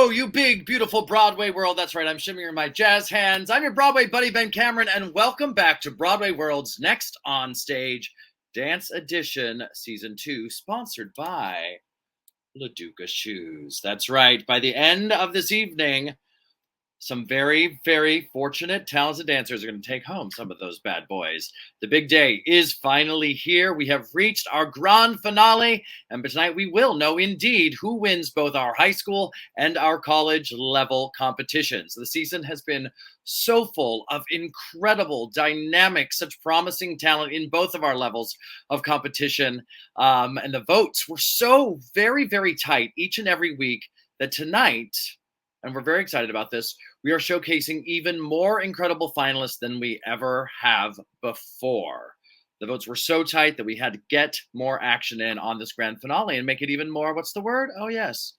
Hello, you big, beautiful Broadway world. That's right, I'm shimmying my jazz hands. I'm your Broadway buddy, Ben Cameron, and welcome back to Broadway World's next on-stage Dance Edition Season 2, sponsored by LaDuca Shoes. That's right, by the end of this evening, some very, very fortunate, talented dancers are going to take home some of those bad boys. The big day is finally here. We have reached our grand finale, and tonight we will know indeed who wins both our high school and our college level competitions. The season has been so full of incredible, dynamic, such promising talent in both of our levels of competition. And the votes were so very, very tight each and every week that tonight, and we're very excited about this, we are showcasing even more incredible finalists than we ever have before. The votes were so tight that we had to get more action in on this grand finale and make it even more, what's the word? Oh, yes,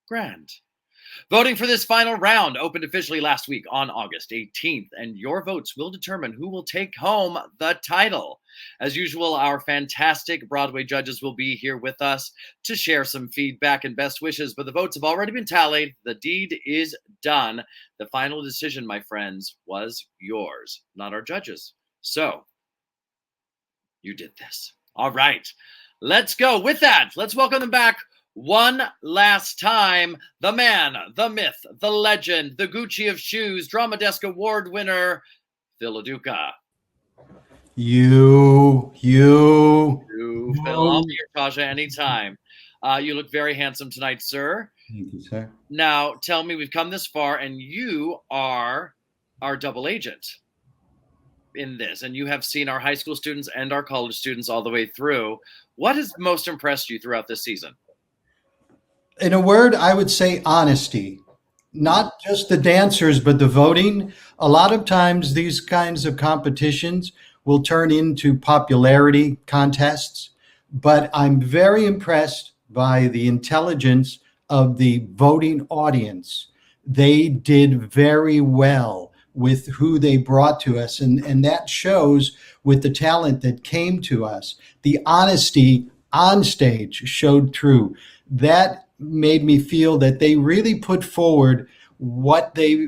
grand. Voting for this final round opened officially last week on August 18th, and your votes will determine who will take home the title. As usual, our fantastic Broadway judges will be here with us to share some feedback and best wishes, but the votes have already been tallied. The deed is done. The final decision, my friends, was yours, not our judges. So, you did this. All right, let's go. With that, let's welcome them back one last time, the man, the myth, the legend, the Gucci of shoes, Drama Desk Award winner, Phil LaDuca. You, Phil, I'll be your Tasha anytime. You look very handsome tonight, sir. Thank you, sir. Now, tell me, we've come this far, and you are our double agent in this, and you have seen our high school students and our college students all the way through. What has most impressed you throughout this season? In a word, I would say honesty. Not just the dancers, but the voting. A lot of times these kinds of competitions will turn into popularity contests, but I'm very impressed by the intelligence of the voting audience. They did very well with who they brought to us, and that shows with the talent that came to us. The honesty on stage showed through. That made me feel that they really put forward what they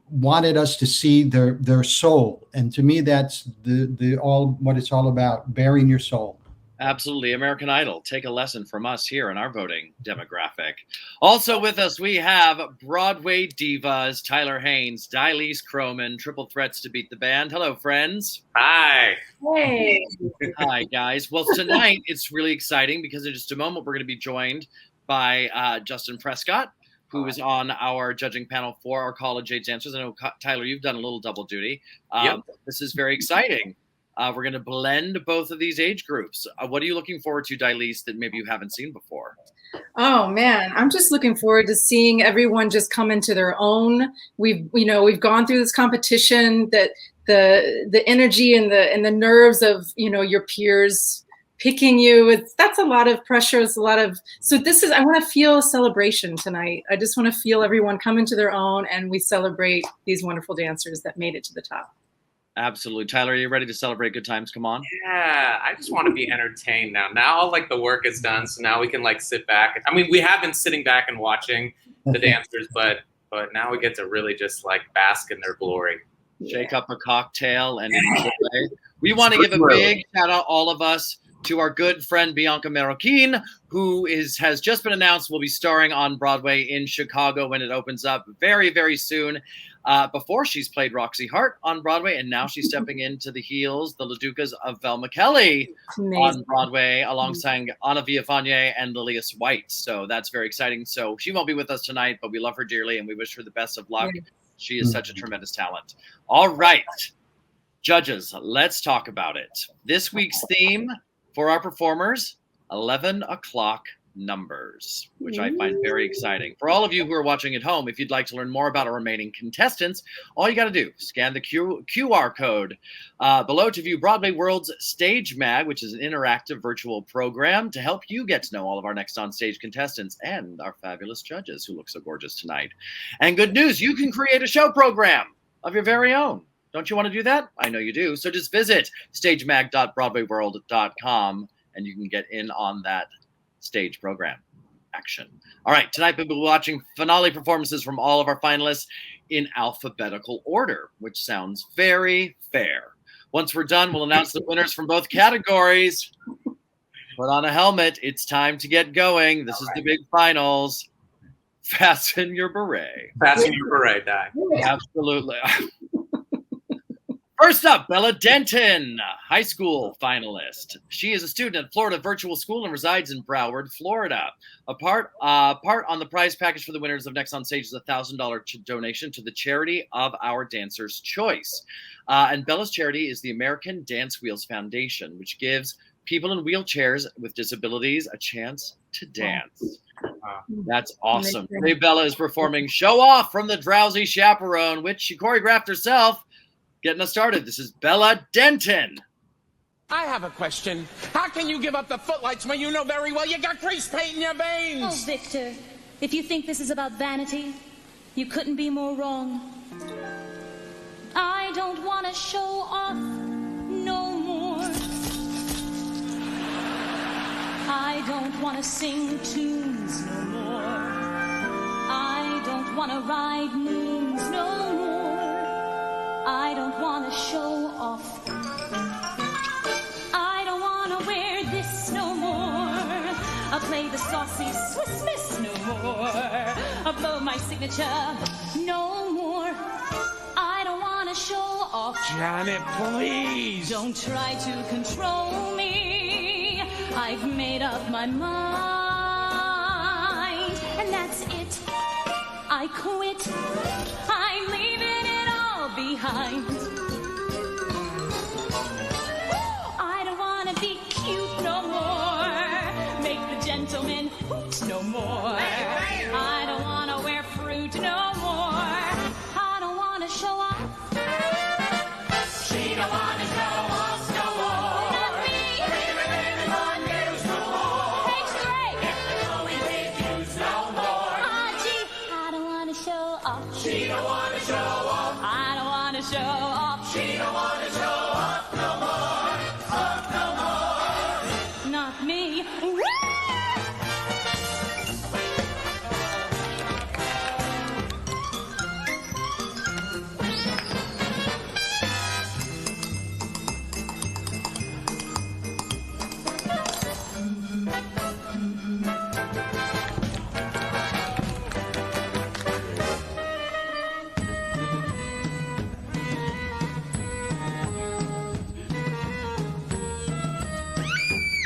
wanted us to see, their soul. And to me, that's the all what it's all about, bearing your soul. Absolutely. American Idol, take a lesson from us here in our voting demographic. Also with us, we have Broadway divas, Tyler Haynes, Dilise Croman, triple threats to beat the band. Hello, friends. Hi. Hey. Hi, guys. Well, tonight it's really exciting because in just a moment, we're going to be joined by Justin Prescott, who is on our judging panel for our college age dancers. I know, Tyler, you've done a little double duty. Yep. This is very exciting. We're going to blend both of these age groups. What are you looking forward to, Dilise, that maybe you haven't seen before? Oh man, I'm just looking forward to seeing everyone just come into their own. We've gone through this competition, that the energy and the nerves of your peers picking you. That's a lot of pressure. It's a lot of, so I want to feel a celebration tonight. I just want to feel everyone come into their own and we celebrate these wonderful dancers that made it to the top. Absolutely. Tyler, are you ready to celebrate good times? Come on. Yeah, I just want to be entertained now. Now all the work is done, so now we can sit back. I mean, we have been sitting back and watching the dancers, but now we get to really just bask in their glory. Shake up a cocktail and enjoy. We want to give a big shout out, all of us, to our good friend Bianca Marroquin, who has just been announced will be starring on Broadway in Chicago when it opens up very, very soon. Before she's played Roxy Hart on Broadway, and now she's stepping into the heels, the LaDucas of Velma Kelly on Broadway, alongside Anna Villafane and Lilias White. So that's very exciting. So she won't be with us tonight, but we love her dearly, and we wish her the best of luck. She is such a tremendous talent. All right, judges, let's talk about it. This week's theme for our performers, 11 o'clock numbers, which I find very exciting. For all of you who are watching at home, if you'd like to learn more about our remaining contestants, all you got to do, scan the QR code below to view Broadway World's Stage Mag, which is an interactive virtual program to help you get to know all of our next on-stage contestants and our fabulous judges who look so gorgeous tonight. And good news, you can create a show program of your very own. Don't you want to do that? I know you do. So just visit stagemag.broadwayworld.com and you can get in on that stage program. Back action. All right, tonight we'll be watching finale performances from all of our finalists in alphabetical order, which sounds very fair. Once we're done, we'll announce the winners from both categories. Put on a helmet. It's time to get going. This is the big finals. Fasten your beret. Fasten your beret, Di. Absolutely. First up, Bella Denton, high school finalist. She is a student at Florida Virtual School and resides in Broward, Florida. A part on the prize package for the winners of Next on Stage is a $1,000 donation to the charity of our dancer's choice. And Bella's charity is the American Dance Wheels Foundation, which gives people in wheelchairs with disabilities a chance to dance. That's awesome. Today, Bella is performing Show Off from the Drowsy Chaperone, which she choreographed herself. Getting us started, this is Bella Denton. I have a question. How can you give up the footlights when you know very well you got grease paint in your veins? Oh, Victor, if you think this is about vanity, you couldn't be more wrong. I don't want to show off no more. I don't want to sing tunes no more. I don't want to ride moons no more. I don't want to show off. I don't want to wear this no more. I'll play the saucy Swiss Miss no more. I'll blow my signature no more. I don't want to show off. Janet, please. Don't try to control me. I've made up my mind, and that's it. I quit. I'm leaving it all behind. I don't want to be cute no more. Make the gentleman hoot no more. I don't want to wear fruit no more. I don't want to show off. She don't want to show off no more. Not me. Even in the news no more. Page 3. If the going big news no more. Ah, gee, I don't want to show off. She don't want to show off. I don't want to show off. She don't want to show off no more. Off no more. Not me. Woo!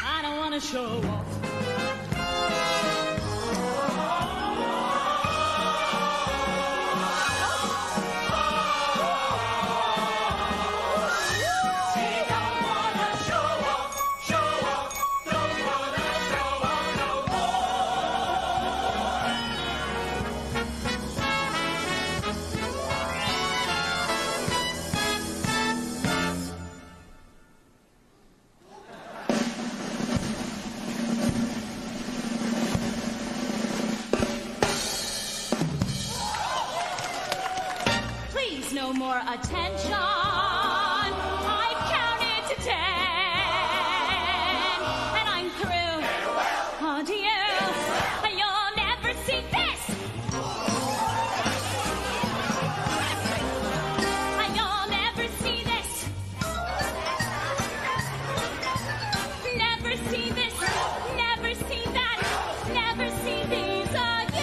I don't want to show off. Please, no more attention. I've counted to 10, and I'm through. Oh, to you, you'll never see this. You'll never see this. Never see this. Never see that. Never see these again.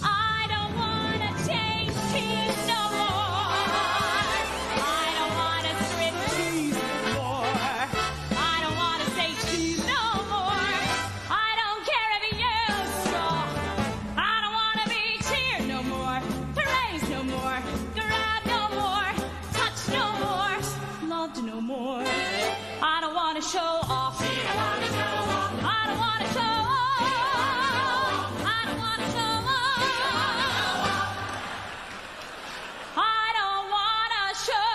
I don't want to change teams no more. I don't want to strip tease no more. I don't want to say cheese no more. I don't care if you saw. I don't want to be cheered no more. Praise no more. Grab no more. Touch no more. Loved no more. I don't want to show off. I don't want to show off. I don't want to show off. I don't want to show off. I don't want to show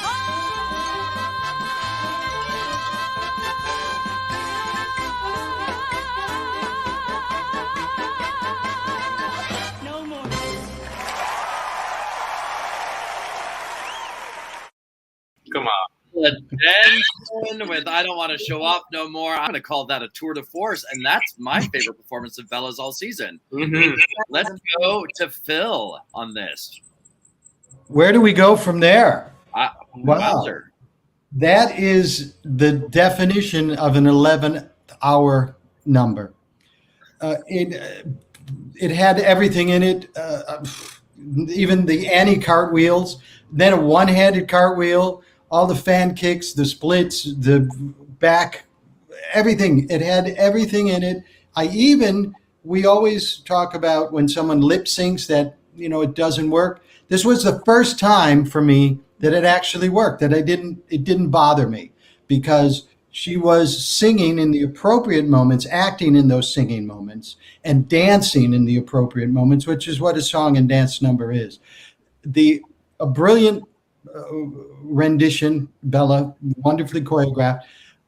off. No more. Come on. The Denton with I Don't Want to Show Off No More. I'm going to call that a tour de force, and that's my favorite performance of Bella's all season. Mm-hmm. Let's go to Phil on this. Where do we go from there? Wow. Wowzer. That is the definition of an 11th-hour number. It had everything in it, even the Annie cartwheels, then a one-handed cartwheel, all the fan kicks, the splits, the back, everything. It had everything in it. We always talk about when someone lip syncs that, it doesn't work. This was the first time for me that it actually worked, that it didn't bother me, because she was singing in the appropriate moments, acting in those singing moments, and dancing in the appropriate moments, which is what a song and dance number is. A brilliant rendition, Bella, wonderfully choreographed.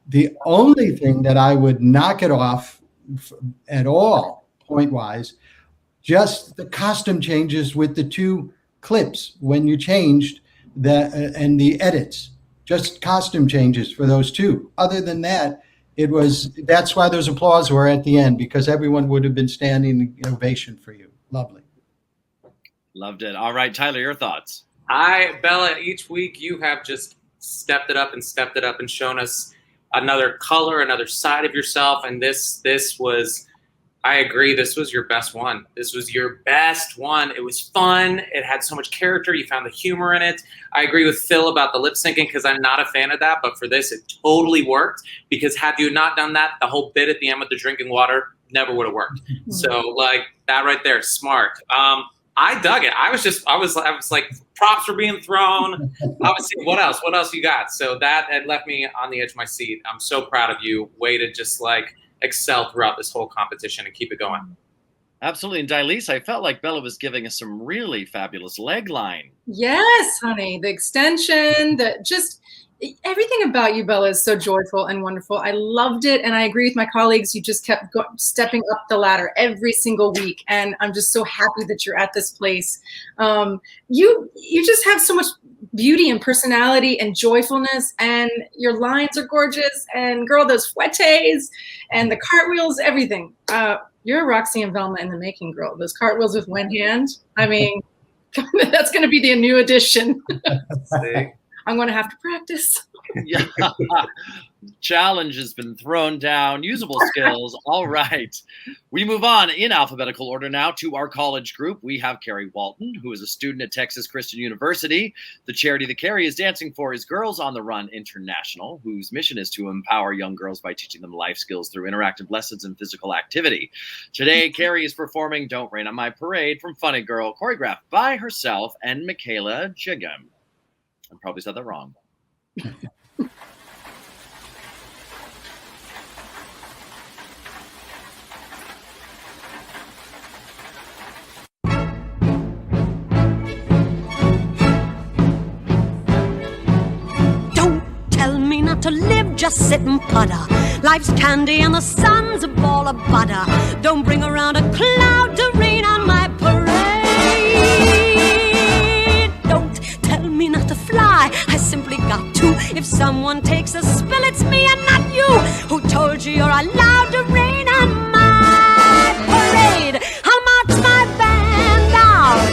The only thing that I would knock it off at all, point-wise, just the costume changes with the two clips when you changed and the edits. Just costume changes for those two. Other than that, that's why those applause were at the end, because everyone would have been standing in ovation for you. Lovely. Loved it. All right, Tyler, your thoughts. Bella, each week you have just stepped it up and shown us another color, another side of yourself. And this was, I agree, this was your best one. This was your best one. It was fun. It had so much character. You found the humor in it. I agree with Phil about the lip syncing, because I'm not a fan of that. But for this, it totally worked, because had you not done that, the whole bit at the end with the drinking water never would have worked. So that right there, smart. I dug it. I was like, props were being thrown. I was seeing what else you got? So that had left me on the edge of my seat. I'm so proud of you. Way to just excel throughout this whole competition and keep it going. Absolutely. And Dilise, I felt like Bella was giving us some really fabulous leg line. Yes, honey. The extension, everything about you, Bella, is so joyful and wonderful. I loved it. And I agree with my colleagues. You just kept stepping up the ladder every single week. And I'm just so happy that you're at this place. You just have so much beauty and personality and joyfulness, and your lines are gorgeous. And girl, those fouettes and the cartwheels, everything. You're Roxy and Velma in the making, girl. Those cartwheels with one hand. I mean, that's going to be the new addition. I'm going to have to practice. Yeah. Challenge has been thrown down. Usable skills. All right. We move on in alphabetical order now to our college group. We have Carrie Walton, who is a student at Texas Christian University. The charity that Carrie is dancing for is Girls on the Run International, whose mission is to empower young girls by teaching them life skills through interactive lessons and physical activity. Today, Carrie is performing Don't Rain on My Parade from Funny Girl, choreographed by herself and Michaela Jiggum. I probably said that wrong. Don't tell me not to live, just sit and putter. Life's candy and the sun's a ball of butter. Don't bring around a cloud to rain on my parade. Not to fly, I simply got to. If someone takes a spill, it's me and not you. Who told you you're allowed to rain on my parade? I'll march my band out,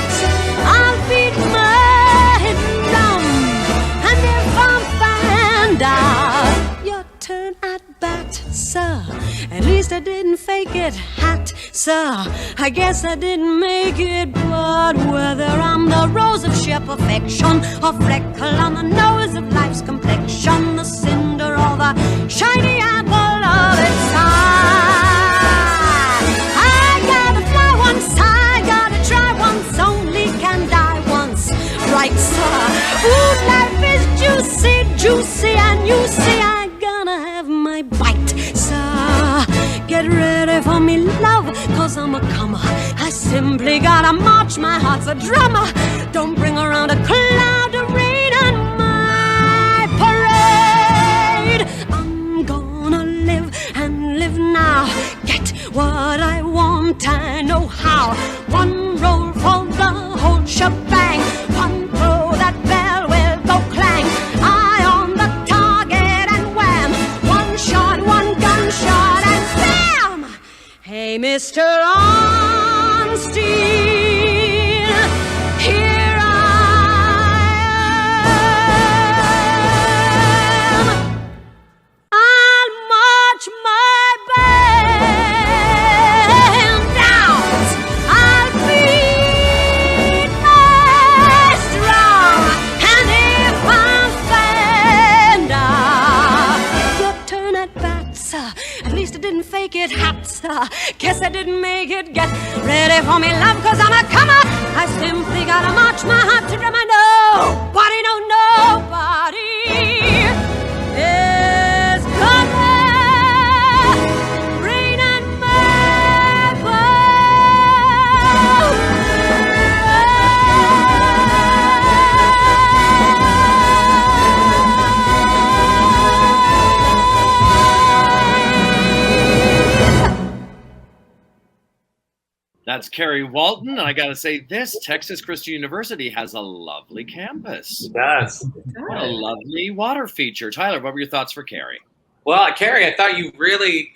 I'll beat my drum, and if I'm found out, your turn at bat, sir. At least I didn't fake it, hat, sir. I guess I didn't make it, but whether I'm the rose of sheer perfection or freckle on the nose of life's complexion, the cinder or the shiny apple of its eye, I gotta fly once, I gotta try once, only can die once, right, sir? Ooh, life is juicy, juicy, and you see I gonna have my bite, sir. Get ready for me, love, cause I'm a comer. I simply gotta march, my heart's a drummer. Don't bring around a cloud to rain on my parade. I'm gonna live and live now. Get what I want, I know how. One roll for the whole shebang. One throw, that bell will go clang. Eye on the top. Mr. Ornstein, here I am. I'll march my band out. I'll beat my drum, and if I'm found out, your turn at bats. At least I didn't fake it, hats. Guess I didn't make it. Get ready for me, love, 'cause I'm a comer. I simply gotta march my heart to drum. I know nobody, no nobody is gonna rain on my That's Carrie Walton. And I got to say, this Texas Christian University has a lovely campus. It does. What a lovely water feature. Tyler, what were your thoughts for Carrie? Well, Carrie, I thought you really,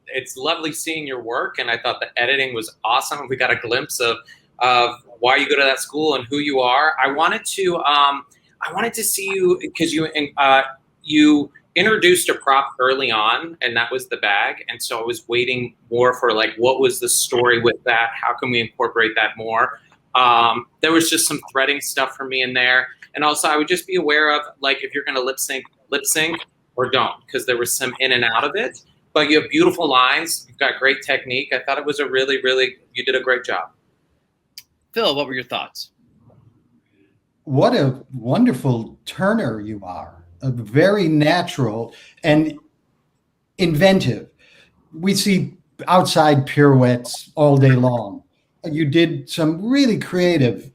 it's lovely seeing your work, and I thought the editing was awesome. We got a glimpse of why you go to that school and who you are. I wanted to see you, because you introduced a prop early on, and that was the bag. And so I was waiting more for like, what was the story with that? How can we incorporate that more? There was just some threading stuff for me in there. And also I would just be aware of, like, if you're going to lip sync or don't, because there was some in and out of it. But you have beautiful lines. You've got great technique. I thought it was a really, really, you did a great job. Phil, what were your thoughts? What a wonderful turner you are. Very natural and inventive. We see outside pirouettes all day long. You did some really creative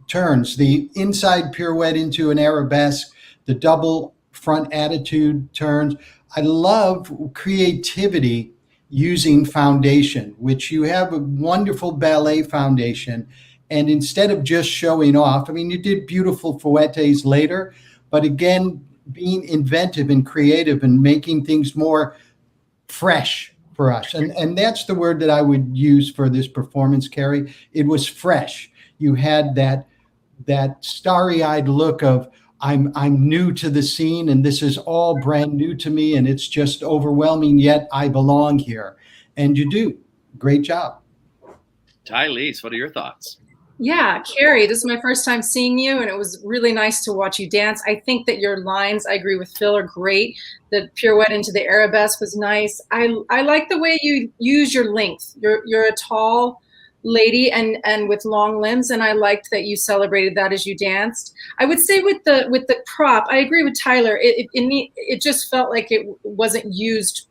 turns. The inside pirouette into an arabesque, the double front attitude turns. I love creativity using foundation, which you have a wonderful ballet foundation. And instead of just showing off, I mean, you did beautiful fouettes later, but again, being inventive and creative and making things more fresh for us. And that's the word that I would use for this performance, Carrie. It was fresh. You had that starry-eyed look of, I'm new to the scene and this is all brand new to me and it's just overwhelming, yet I belong here. And you do. Great job. Tylise, what are your thoughts? Yeah, Carrie, this is my first time seeing you, and it was really nice to watch you dance. I think that your lines, I agree with Phil, are great. The pirouette into the arabesque was nice. I like the way you use your length. You're a tall lady and with long limbs, and I liked that you celebrated that as you danced. I would say with the prop, I agree with Tyler. It just felt like it wasn't used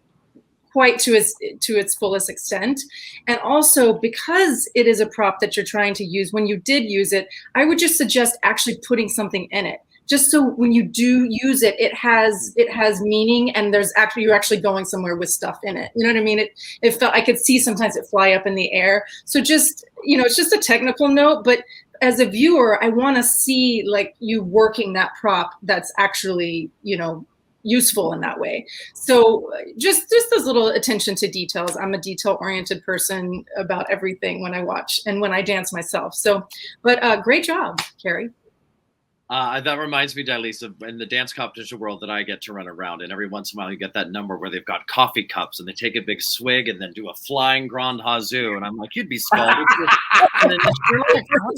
quite to its fullest extent. And also, because it is a prop that you're trying to use, when you did use it, I would just suggest actually putting something in it. Just so when you do use it, it has meaning, and you're actually going somewhere with stuff in it. You know what I mean? It felt, I could see sometimes it fly up in the air. So just, it's just a technical note, but as a viewer, I want to see like you working that prop that's actually, useful in that way. So just those little attention to details. I'm a detail-oriented person about everything when I watch and when I dance myself. So, but great job, Carrie. That reminds me, Tylise, of in the dance competition world that I get to run around, and every once in a while you get that number where they've got coffee cups and they take a big swig and then do a flying grand hazoo, and I'm like, you'd be scalded. And then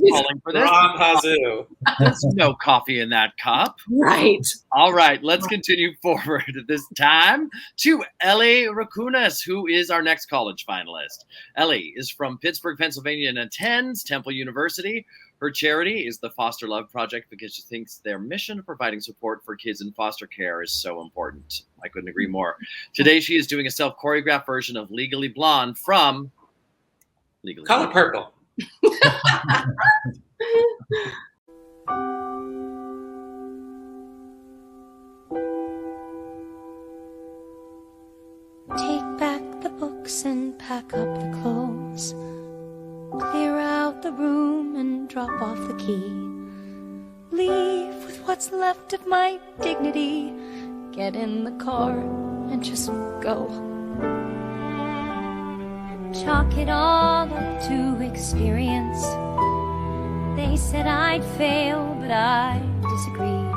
falling for this. Grand hazoo. There's no coffee in that cup. Right. All right, let's continue forward this time to Ellie Raccoonis, who is our next college finalist. Ellie is from Pittsburgh, Pennsylvania, and attends Temple University. Her charity is the Foster Love Project because she thinks their mission of providing support for kids in foster care is so important. I couldn't agree more. Today, she is doing a self-choreographed version of Legally Blonde from Legally Color Purple. Take back the books and pack up the clothes. Clear out the room and drop off the key. Leave with what's left of my dignity. Get in the car and just go. chalk it all up to experience. They said I'd fail, but I disagreed.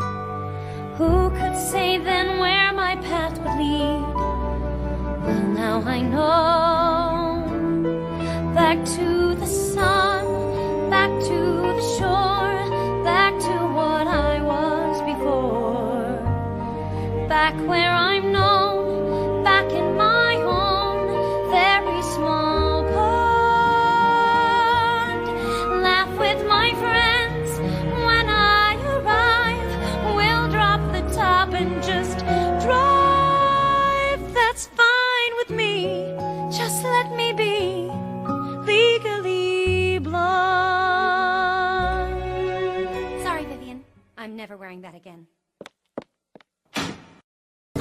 Who could say then where my path would lead? Well, now I know. Back to the sun, back to the shore, back to what I was before. Back where I'm known, back in my own very small pond. Laugh with my friends when I arrive. We'll drop the top and just drive. That's fine with me. Just let me be legally blonde. Sorry, Vivian. I'm never wearing that again.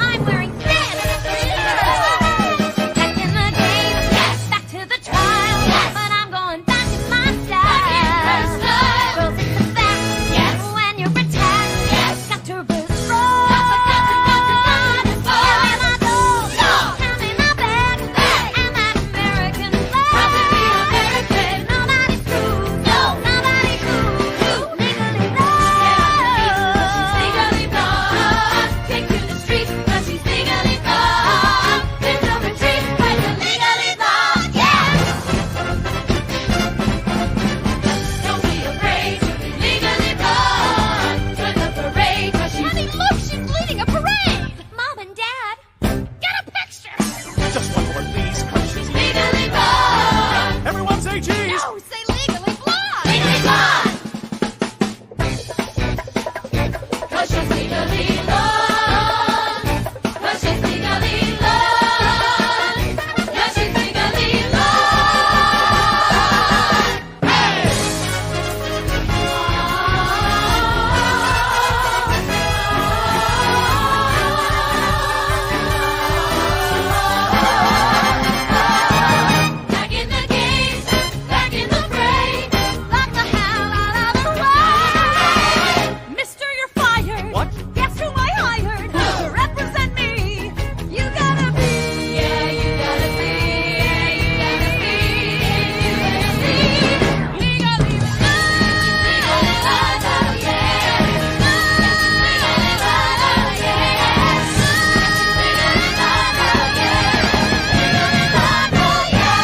I'm wearing this. Back in the game, yes. Back to the trial, yes. But I'm going back in my style. Girls, it's a fact, yes. When you pretend, yes. Got to respond. And I know, hand in my bag, and that American flag. Nobody's cool, nobody cool. Legally blonde. Legally blonde. Take to the streets, 'cause she's legally blonde. There's no retreat, 'cause you're legally blonde, yeah. Don't be afraid to be legally blonde. Join the parade, 'cause she's... Honey, look, she's leading a parade. Mom and Dad, get a picture. Just one more, please. She's legally blonde. Everyone say cheese. No, say legally blonde. Legally blonde. 'Cause she's legally blonde. 'Cause she's legally blonde. 'Cause she's legally blonde. Hey! Back in the game, back in the fray, lock the hell out of the way. Mister, you're fired. What? Guess who I hired to represent me? You gotta be, yeah, you gotta be, yeah, you gotta be, you gotta be legally blonde, oh yeah, legally blonde, oh yeah, legally blonde, oh yeah.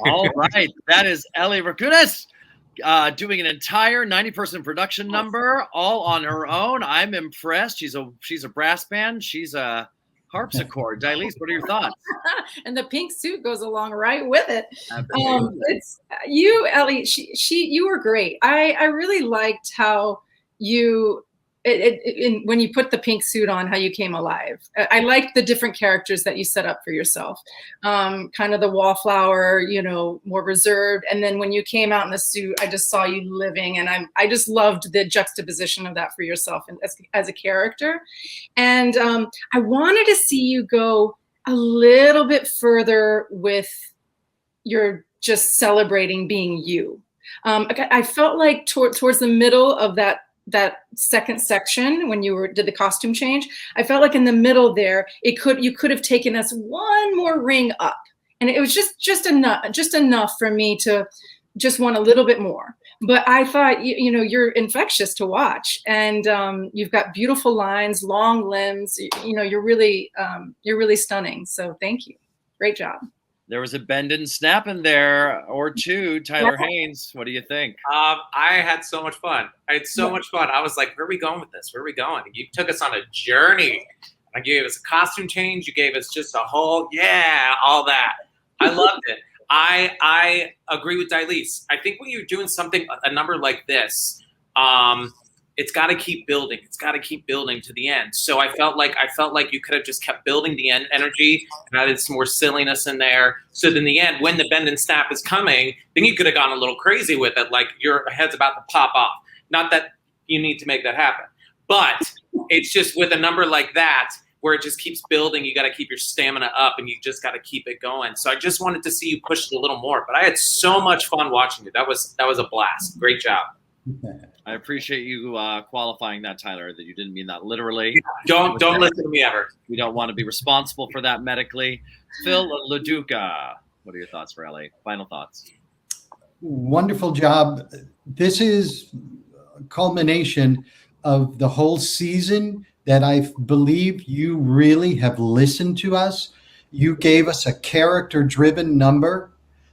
All right, that is Ellie Raccoonis doing an entire 90-person production number all on her own. I'm impressed. She's a brass band. She's a harpsichord. Dilise, what are your thoughts? And the pink suit goes along right with it. Absolutely. It's you, Ellie. You were great. I really liked how you when you put the pink suit on, how you came alive. I liked the different characters that you set up for yourself. Kind of the wallflower, more reserved, and then when you came out in the suit, I just saw you living, and I just loved the juxtaposition of that for yourself and as a character. And I wanted to see you go a little bit further with your just celebrating being you. I felt like towards the middle of that second section when you did the costume change, I felt like in the middle there, you could have taken us one more ring up, and it was just enough for me to just want a little bit more. But I thought, you're infectious to watch, and you've got beautiful lines, long limbs. You're really stunning. So thank you, great job. There was a bend and snap in there or two. Tyler Haynes, what do you think? I had so much fun. I had so much fun. I was like, where are we going with this? Where are we going? You took us on a journey. You gave us a costume change. You gave us just a whole, all that. I loved it. I agree with Dilise. I think when you're doing a number like this, it's got to keep building. It's got to keep building to the end. So I felt like you could have just kept building the end energy and added some more silliness in there. So then in the end, when the bend and snap is coming, then you could have gone a little crazy with it, like your head's about to pop off. Not that you need to make that happen, but it's just with a number like that where it just keeps building. You got to keep your stamina up, and you just got to keep it going. So I just wanted to see you push it a little more. But I had so much fun watching it. That was a blast. Great job. I appreciate you qualifying that, Tyler, that you didn't mean that literally. Don't listen to me ever. We don't want to be responsible for that medically. Phil LaDuca, what are your thoughts for Ellie? Final thoughts. Wonderful job. This is a culmination of the whole season that I believe you really have listened to us. You gave us a character-driven number.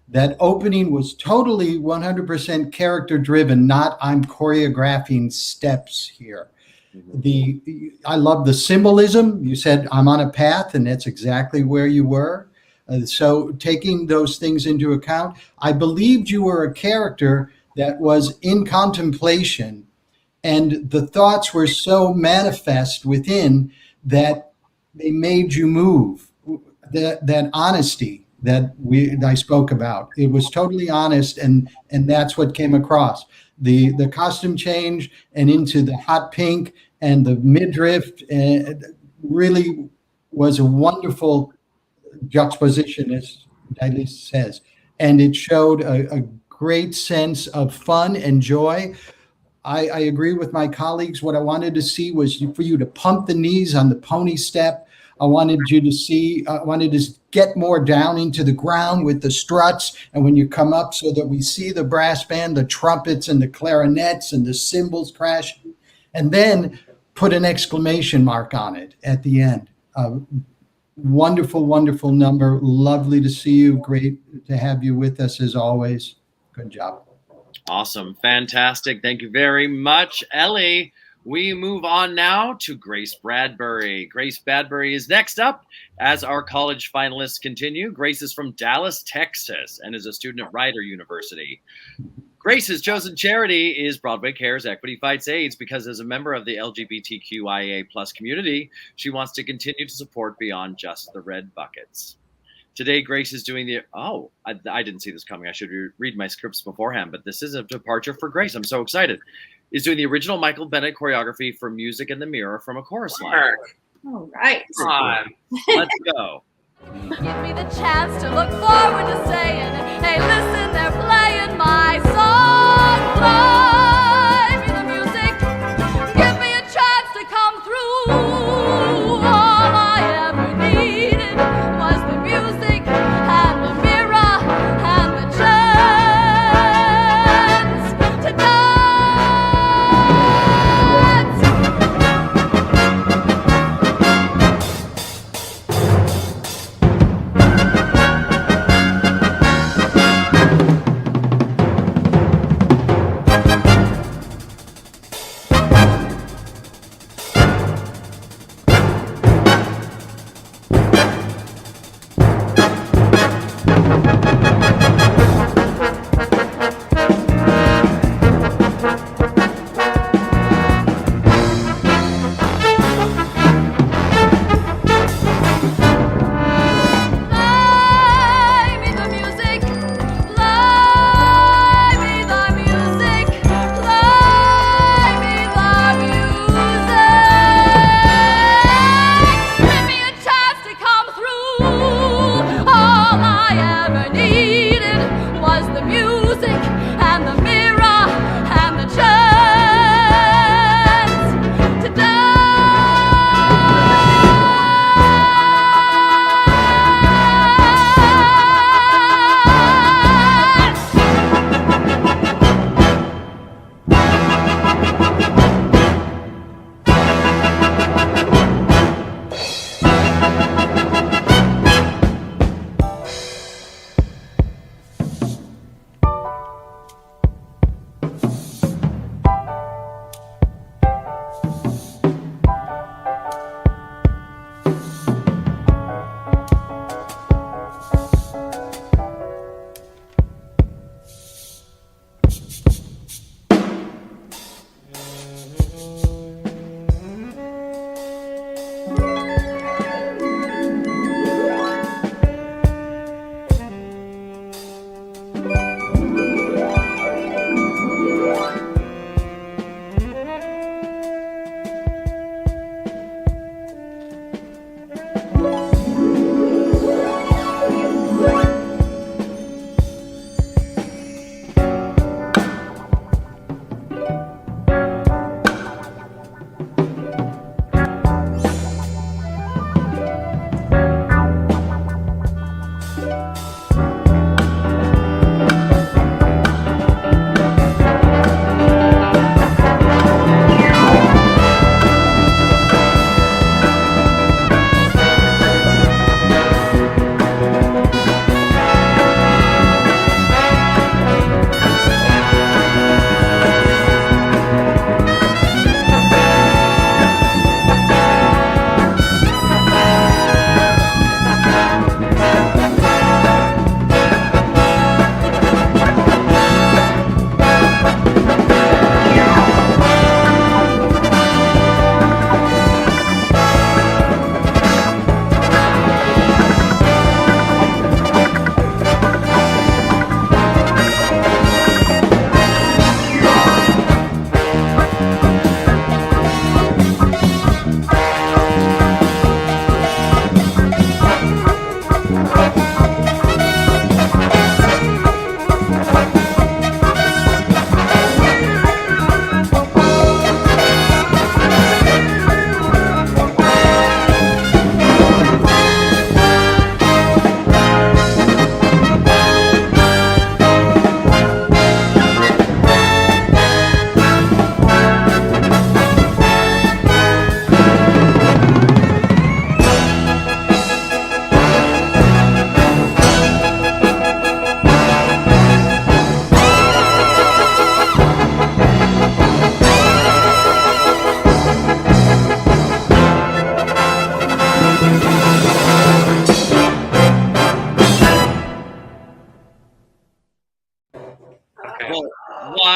That opening was totally 100% character-driven, not I'm choreographing steps here. I love the symbolism. You said I'm on a path, and that's exactly where you were. So taking those things into account, I believed you were a character that was in contemplation, and the thoughts were so manifest within that they made you move. That honesty that I spoke about, it was totally honest, and that's what came across. The costume change and into the hot pink and the midriff really was a wonderful juxtaposition, as Dilys says, and it showed a great sense of fun and joy. I agree with my colleagues. What I wanted to see was for you to pump the knees on the pony step. I wanted to get more down into the ground with the struts, and when you come up, so that we see the brass band, the trumpets and the clarinets and the cymbals crashing, and then put an exclamation mark on it at the end. Wonderful, wonderful number. Lovely to see you. Great to have you with us as always. Good job. Awesome. Fantastic. Thank you very much, Ellie. We move on now to Grace Bradbury. Grace Bradbury is next up as our college finalists continue. Grace is from Dallas, Texas, and is a student at Rider University. Grace's chosen charity is Broadway Cares Equity Fights AIDS because as a member of the LGBTQIA+ community, she wants to continue to support beyond just the red buckets. Today, Grace is doing I didn't see this coming. I should read my scripts beforehand, but this is a departure for Grace. I'm so excited. Is doing the original Michael Bennett choreography for Music in the Mirror from a chorus line. All right. Come on. Let's go. Give me the chance to look forward to saying, hey, listen, they're playing my song. Play me the music. Give me a chance to come through. All I ever needed was the music and the mirror and the chance to dance.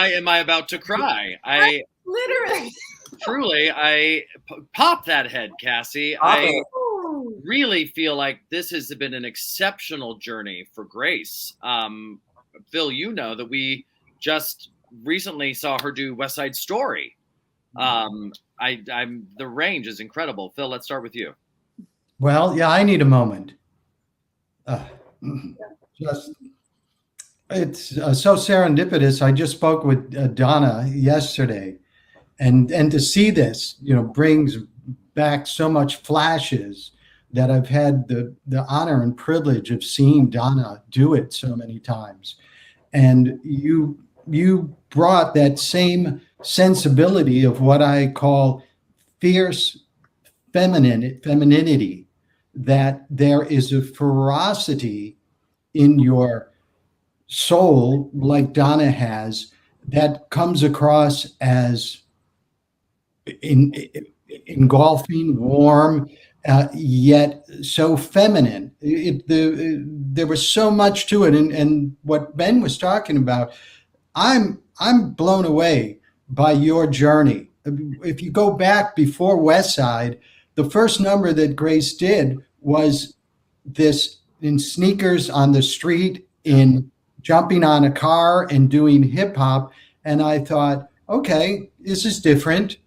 why am I about to cry? I Literally. truly, pop that head, Cassie. Really feel like this has been an exceptional journey for Grace. Phil, you know that we just recently saw her do West Side Story. The range is incredible. Phil, let's start with you. Well, yeah, I need a moment. It's so serendipitous. I just spoke with Donna yesterday, and to see this, brings back so much flashes that I've had the honor and privilege of seeing Donna do it so many times. And you brought that same sensibility of what I call fierce femininity, that there is a ferocity in your soul like Donna has that comes across as engulfing, warm, yet so feminine. There was so much to it, and what Ben was talking about, I'm blown away by your journey. If you go back before West Side, the first number that Grace did was this in sneakers on the street, in jumping on a car and doing hip hop. And I thought, okay, this is different.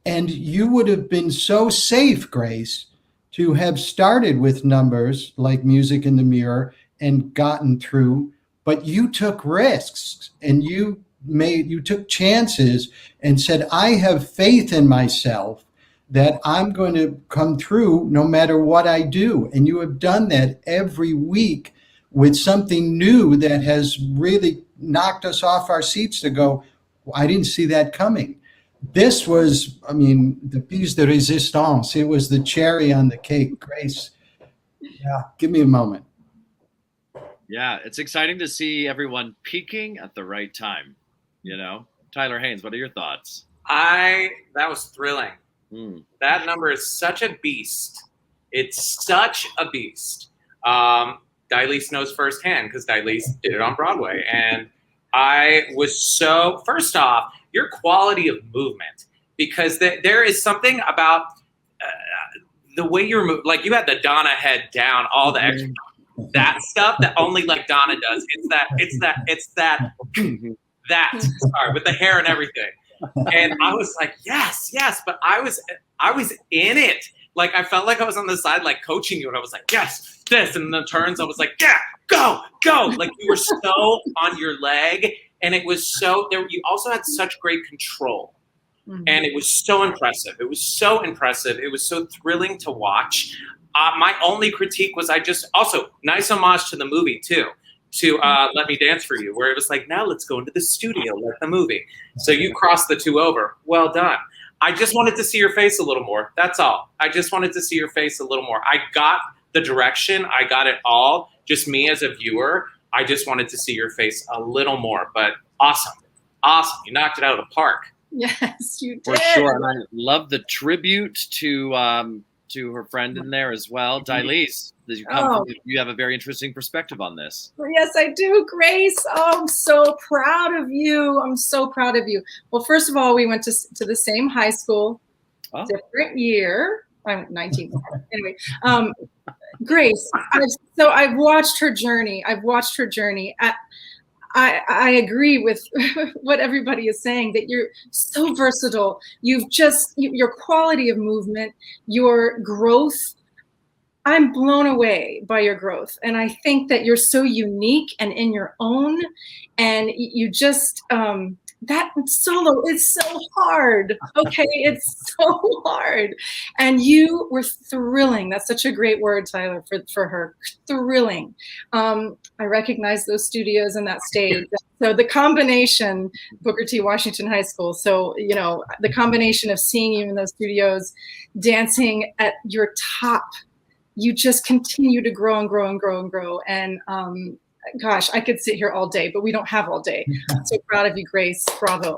And you would have been so safe, Grace, to have started with numbers like Music in the Mirror and gotten through, but you took risks and you took chances and said, I have faith in myself that I'm going to come through no matter what I do. And you have done that every week with something new that has really knocked us off our seats to go, I didn't see that coming. This was, the piece de résistance. It was the cherry on the cake. Grace, yeah, give me a moment. Yeah, it's exciting to see everyone peaking at the right time. Tyler Haynes, what are your thoughts? That was thrilling. That number is such a beast. It's such a beast. Dilys knows firsthand because Dilys did it on Broadway. And I was first off, your quality of movement, because there is something about the way you're moving. Like, you had the Donna head down, all the extra, that stuff that only like Donna does. It's that, sorry, with the hair and everything. And I was like, yes, but I was in it. Like, I felt like I was on the side, like coaching you, and I was like, yes, this, and the turns, I was like, yeah, go. Like, you were so on your leg, and it was so there. You also had such great control, and it was so impressive. It was so thrilling to watch. My only critique was also nice homage to the movie too, to Let Me Dance for You, where it was like, now let's go into the studio like the movie. So you crossed the two over. Well done. I just wanted to see your face a little more. That's all. I just wanted to see your face a little more. I got the direction. I got it all. Just me as a viewer. I just wanted to see your face a little more. But awesome. You knocked it out of the park. Yes, you did. For sure. And I love the tribute to her friend in there as well. Dilys, you have a very interesting perspective on this. Yes, I do, Grace. Oh, I'm so proud of you. Well, first of all, we went to the same high school, different year. I'm 19. Anyway, Grace, I've watched her journey. I agree with what everybody is saying, that you're so versatile. Your quality of movement, your growth. I'm blown away by your growth. And I think that you're so unique and in your own. And you just, that solo is so hard. Okay. It's so hard. And you were thrilling. That's such a great word, Tyler, for her. Thrilling. I recognize those studios and that stage. So the combination, Booker T. Washington High School. So, the combination of seeing you in those studios, dancing at your top, you just continue to grow and grow and grow and grow. And gosh, I could sit here all day, but we don't have all day. I'm so proud of you, Grace. Bravo.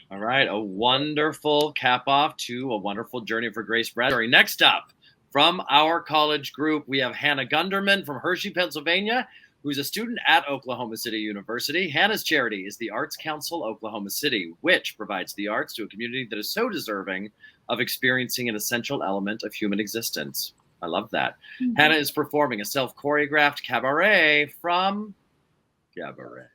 All right, a wonderful cap off to a wonderful journey for Grace Bradbury. Next up, from our college group, we have Hannah Gunderman from Hershey, Pennsylvania, who's a student at Oklahoma City University. Hannah's charity is the Arts Council Oklahoma City, which provides the arts to a community that is so deserving of experiencing an essential element of human existence. I love that. Mm-hmm. Hannah is performing a self-choreographed cabaret from Cabaret.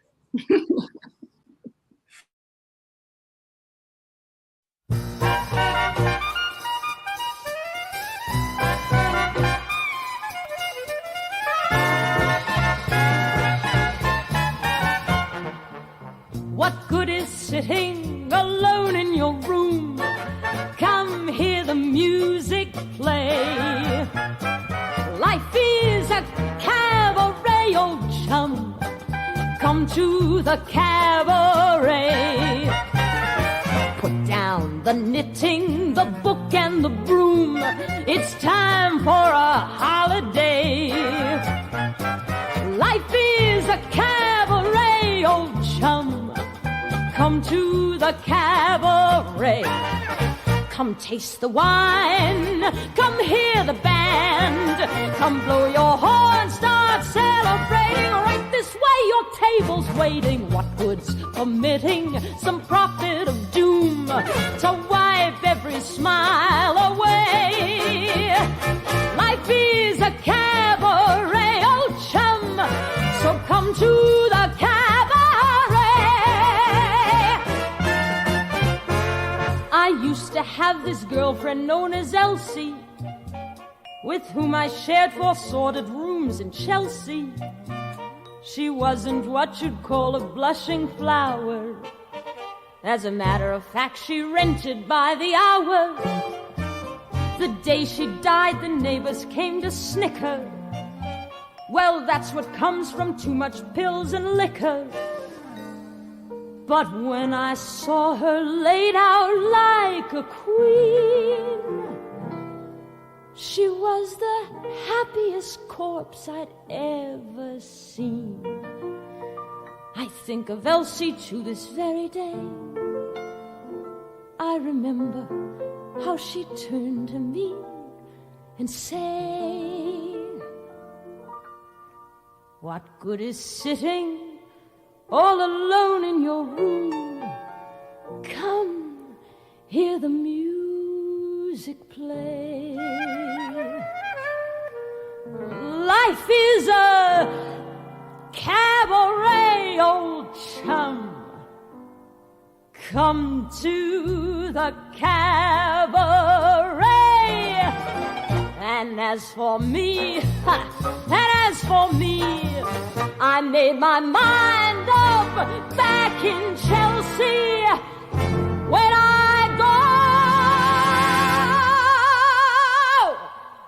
What good is sitting alone in your room? Come hear the music play. Life is a cabaret, old chum. Come to the cabaret. Put down the knitting, the book and the broom. It's time for a holiday. Life is a cabaret, old chum. Come to the cabaret. Come taste the wine. Come hear the band. Come blow your horn, start celebrating. Right this way, your table's waiting. What good's permitting some prophet of doom to wipe every smile away? Life is a cabaret, old chum. So come to the cabaret. I used to have this girlfriend known as Elsie, with whom I shared 4 sordid rooms in Chelsea. She wasn't what you'd call a blushing flower. As a matter of fact, she rented by the hour. The day she died, the neighbors came to snicker. Well, that's what comes from too much pills and liquor. But when I saw her laid out like a queen, she was the happiest corpse I'd ever seen. I think of Elsie to this very day. I remember how she turned to me and said, what good is sitting all alone in your room? Come, hear the music play. Life is a cabaret, old chum. Come to the cabaret. And as for me, I made my mind up back in Chelsea. When I go,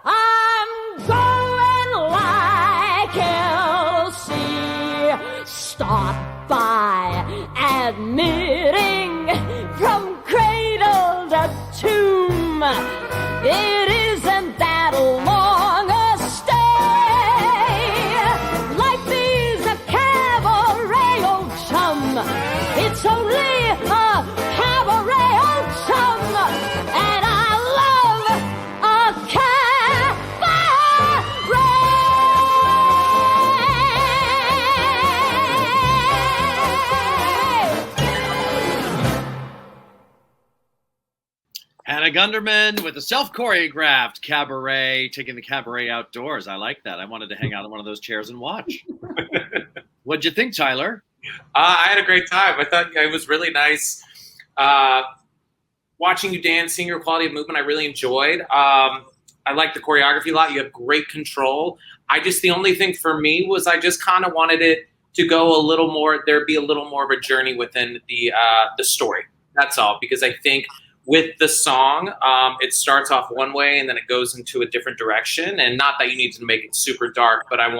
I'm going like Elsie. Start by admitting from cradle to tomb, it isn't that long a stay. Life is a cabaret, old chum. It's only a cabaret, old chum. And I love a Hannah Gunderman with a self-choreographed cabaret, taking the cabaret outdoors. I like that. I wanted to hang out on one of those chairs and watch. What'd you think, Tyler? I had a great time. I thought it was really nice watching you dance, seeing your quality of movement. I really enjoyed. I liked the choreography a lot. You have great control. The only thing for me was I just kind of wanted it to go a little more, there'd be a little more of a journey within the story. That's all, because I think with the song, it starts off one way and then it goes into a different direction. And not that you need to make it super dark, but I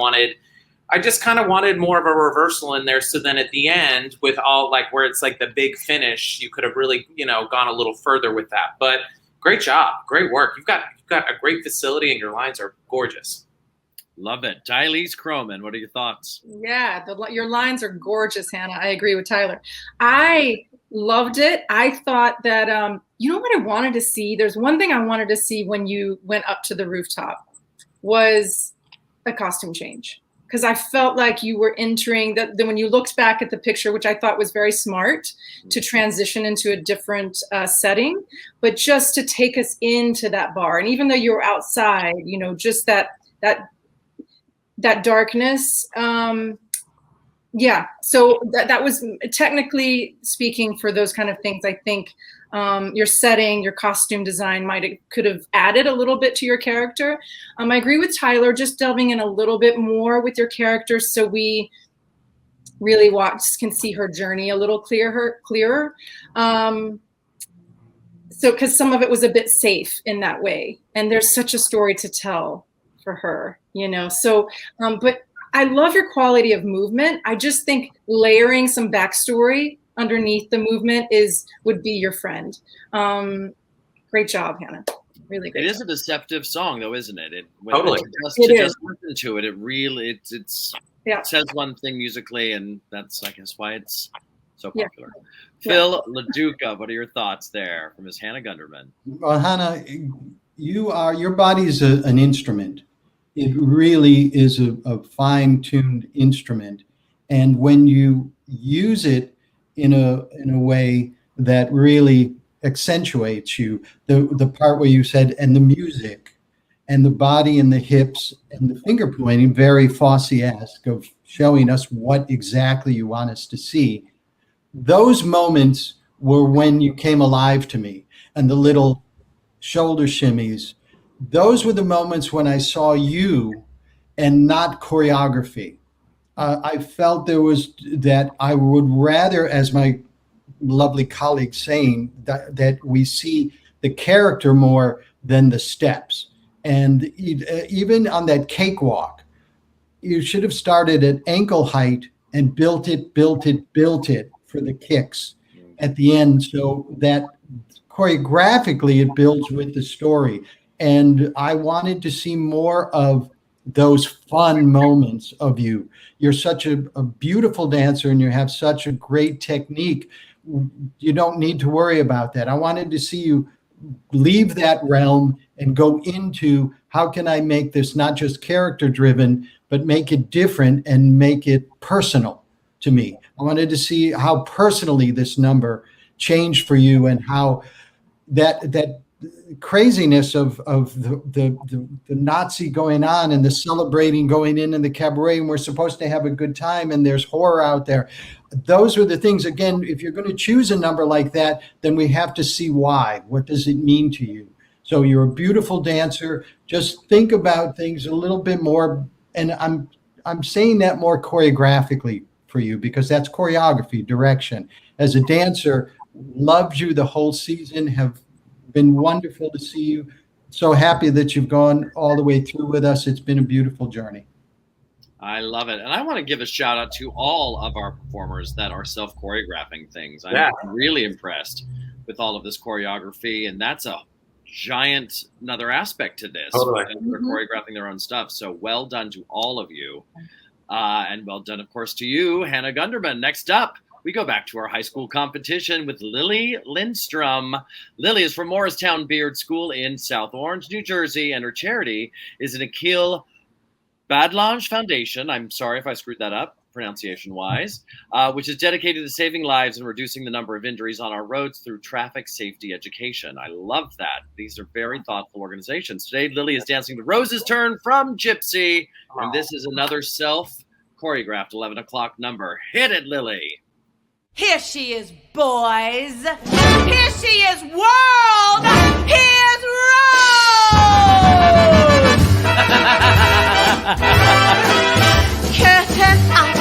just kind of wanted more of a reversal in there. So then at the end, with all like where it's like the big finish, you could have really, gone a little further with that. But great job, great work. You've got a great facility and your lines are gorgeous. Love it. Tylese Croman, what are your thoughts? Yeah, your lines are gorgeous, Hannah. I agree with Tyler. I loved it. I thought that, you know what I wanted to see? There's one thing I wanted to see when you went up to the rooftop was a costume change. because I felt like you were entering that when you looked back at the picture, which I thought was very smart to transition into a different setting, but just to take us into that bar. And even though you were outside, you know, just that darkness. Yeah. So that was, technically speaking, for those kind of things, I think your setting, your costume design could have added a little bit to your character. I agree with Tyler, just delving in a little bit more with your character, so we really can see her journey a little clearer. So, because some of it was a bit safe in that way, and there's such a story to tell for her, you know. So, but I love your quality of movement. I just think layering some backstory underneath the movement would be your friend. Great job, Hannah. Really great. It is a deceptive song, though, isn't it? Totally. Just listen to it. It really it says one thing musically, and that's, I guess, why it's so popular. Yeah. Phil LaDuca, what are your thoughts there from Miss Hannah Gunderman? Well, Hannah, your body's an instrument. It really is a fine-tuned instrument, and when you use it in a way that really accentuates you, the part where you said, and the music, and the body, and the hips, and the finger pointing, very Fosse-esque of showing us what exactly you want us to see. Those moments were when you came alive to me, and the little shoulder shimmies. Those were the moments when I saw you and not choreography. I felt there was that I would rather, as my lovely colleague saying, that we see the character more than the steps. And even on that cakewalk, you should have started at ankle height and built it for the kicks at the end, so that choreographically it builds with the story. And I wanted to see more of those fun moments of you. You're such a beautiful dancer, and you have such a great technique. You don't need to worry about that. I wanted to see you leave that realm and go into, how can I make this not just character driven, but make it different and make it personal to me. I wanted to see how personally this number changed for you, and how that craziness of the Nazi going on, and the celebrating going in the cabaret, and we're supposed to have a good time, and there's horror out there. Those are the things. Again, if you're going to choose a number like that, then we have to see why. What does it mean to you? So you're a beautiful dancer. Just think about things a little bit more, and I'm saying that more choreographically for you, because that's choreography, direction. As a dancer, loved you the whole season, have been wonderful to see you. So happy that you've gone all the way through with us. It's been a beautiful journey. I love it. And I want to give a shout out to all of our performers that are self-choreographing things. I'm really impressed with all of this choreography, and that's a giant another aspect to this. Totally. They're choreographing their own stuff. So well done to all of you. And well done, of course, to you, Hannah Gunderman. Next up, we go back to our high school competition with Lily Lindstrom. Lily is from Morristown Beard School in South Orange, New Jersey, and her charity is an Akil Badlange Foundation. I'm sorry if I screwed that up pronunciation-wise, which is dedicated to saving lives and reducing the number of injuries on our roads through traffic safety education. I love that. These are very thoughtful organizations. Today, Lily is dancing the Rose's Turn from Gypsy, and this is another self-choreographed 11 o'clock number. Hit it, Lily. Here she is, boys. Here she is, world. Here's Rose. Curtain up.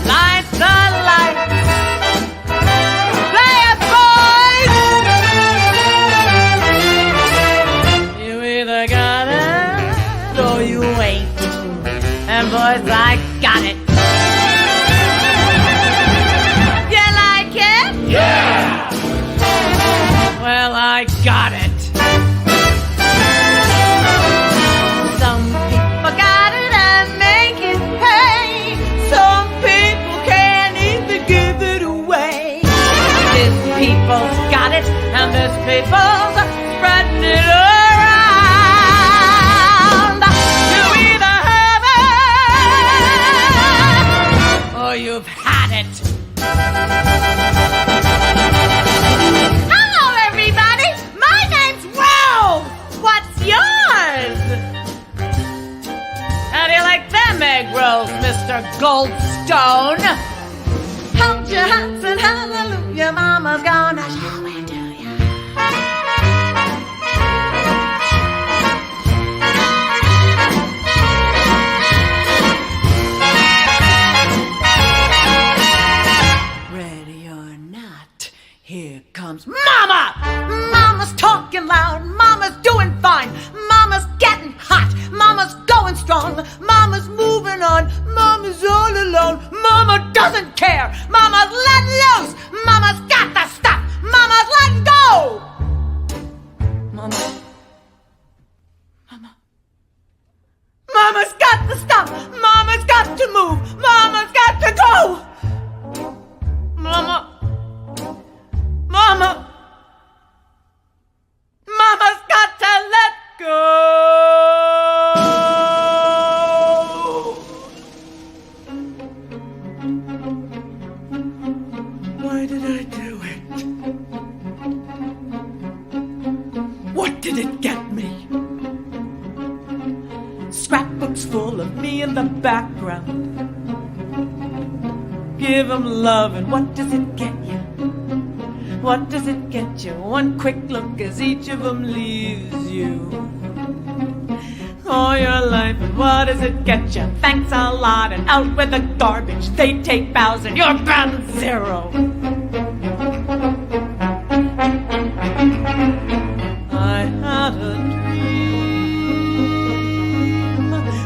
Light the lights. Play it, boys. You either got it or you ain't. And boys, I got it. Yeah! Well, I got it. Some people got it and make it pay. Some people can't even give it away. This people's got it, and this people's spreading it around. You either Mr. Goldstone. Hold your hands and hallelujah, Mama's gonna show it to you. Ready or not, here comes Mama! Mama's talking loud, Mama's doing fine, Mama's getting hot, Mama's going strong, Mama's moving on, Mama's all alone, Mama doesn't care, Mama's let loose, Mama's got the stuff, Mama's letting go! Mama's got the stuff, Mama's got to move, Mama's got to go! Mama's got to let go. Why did I do it? What did it get me? Scrapbooks full of me in the background. Give 'em love, and what does it get you? What does it get you? One quick look as each of them leaves you. All your life, and what does it get you? Thanks a lot, and out with the garbage. They take bows, and you're bound zero. I had a dream.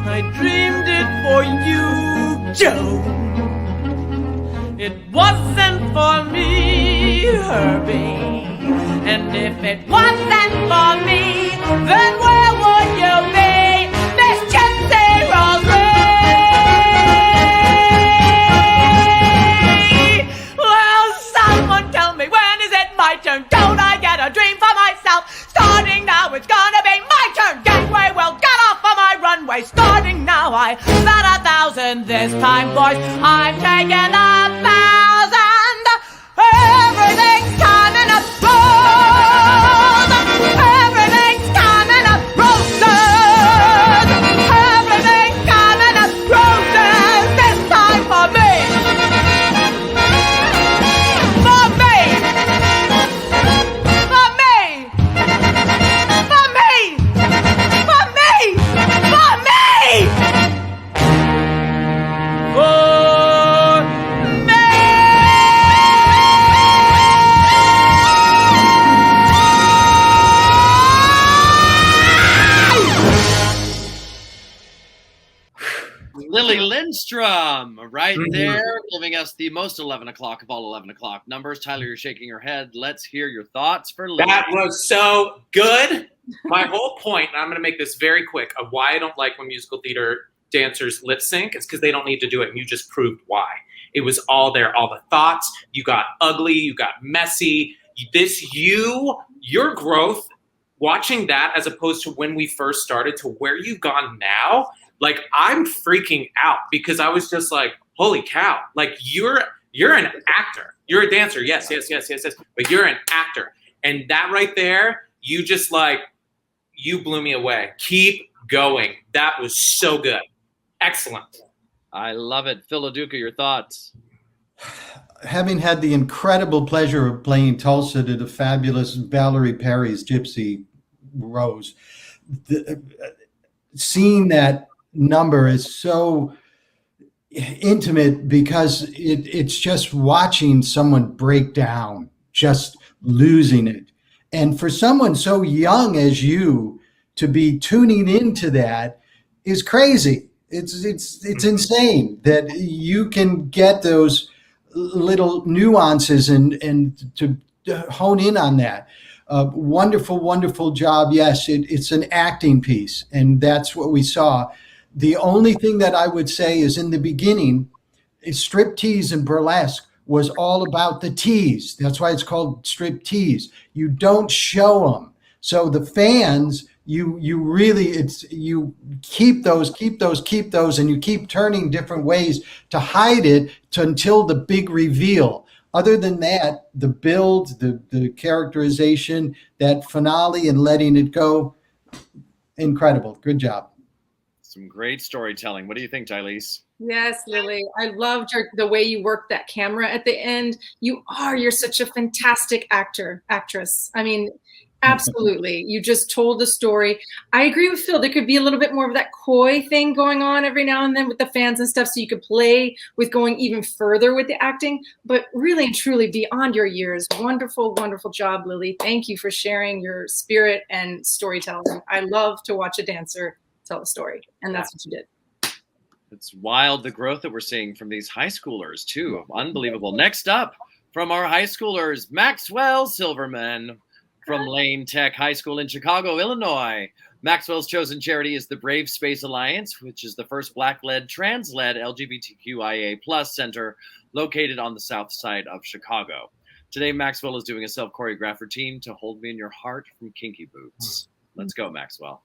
I dreamed it for you, Joe. It wasn't for me, Herbie. And if it wasn't for me, then where would you be, Miss Gypsy Rosie? Well, someone tell me, when is it my turn? Don't I get a dream for myself? Starting now, it's gonna be my turn. Gangway, well, get off of my runway. Starting now, I bet 1,000 this time, boys. I'm taking 1,000. Everything's coming up roses. Everything's coming up roses. Everything's coming up roses. This time for me. For me. For me. For me. For me. For me. Lily Lindstrom, right there, giving us the most 11 o'clock of all 11 o'clock numbers. Tyler, you're shaking your head. Let's hear your thoughts for Lily. That was so good. My whole point, and I'm going to make this very quick, of why I don't like when musical theater dancers lip sync is because they don't need to do it, and you just proved why. It was all there, all the thoughts. You got ugly, you got messy. Your growth, watching that as opposed to when we first started to where you've gone now, like I'm freaking out because I was just like, holy cow, like you're an actor. You're a dancer, yes, but you're an actor. And that right there, you just like, you blew me away. Keep going. That was so good. Excellent. I love it. Phil LaDuca, your thoughts? Having had the incredible pleasure of playing Tulsa to the fabulous Valerie Perry's Gypsy Rose, seeing that number is so intimate because it's just watching someone break down, just losing it. And for someone so young as you to be tuning into that is crazy. It's insane that you can get those little nuances and to hone in on that. Wonderful, wonderful job. Yes, it's an acting piece, and that's what we saw. The only thing that I would say is in the beginning, striptease and burlesque was all about the tease. That's why it's called striptease. You don't show them. So the fans, you keep those, and you keep turning different ways to hide it until the big reveal. Other than that, the build, the characterization, that finale and letting it go, incredible. Good job. Some great storytelling. What do you think, Tylese? Yes, Lily. I loved the way you worked that camera at the end. You're such a fantastic actress. I mean, absolutely. You just told the story. I agree with Phil. There could be a little bit more of that coy thing going on every now and then with the fans and stuff, so you could play with going even further with the acting, but really and truly beyond your years. Wonderful, wonderful job, Lily. Thank you for sharing your spirit and storytelling. I love to watch a dancer tell a story, and that's what you did. It's wild, the growth that we're seeing from these high schoolers, too. Unbelievable. Next up, from our high schoolers, Maxwell Silverman from Lane Tech High School in Chicago, Illinois. Maxwell's chosen charity is the Brave Space Alliance, which is the first Black-led, trans-led LGBTQIA+ center located on the south side of Chicago. Today, Maxwell is doing a self-choreographed routine to Hold Me in Your Heart from Kinky Boots. Let's go, Maxwell.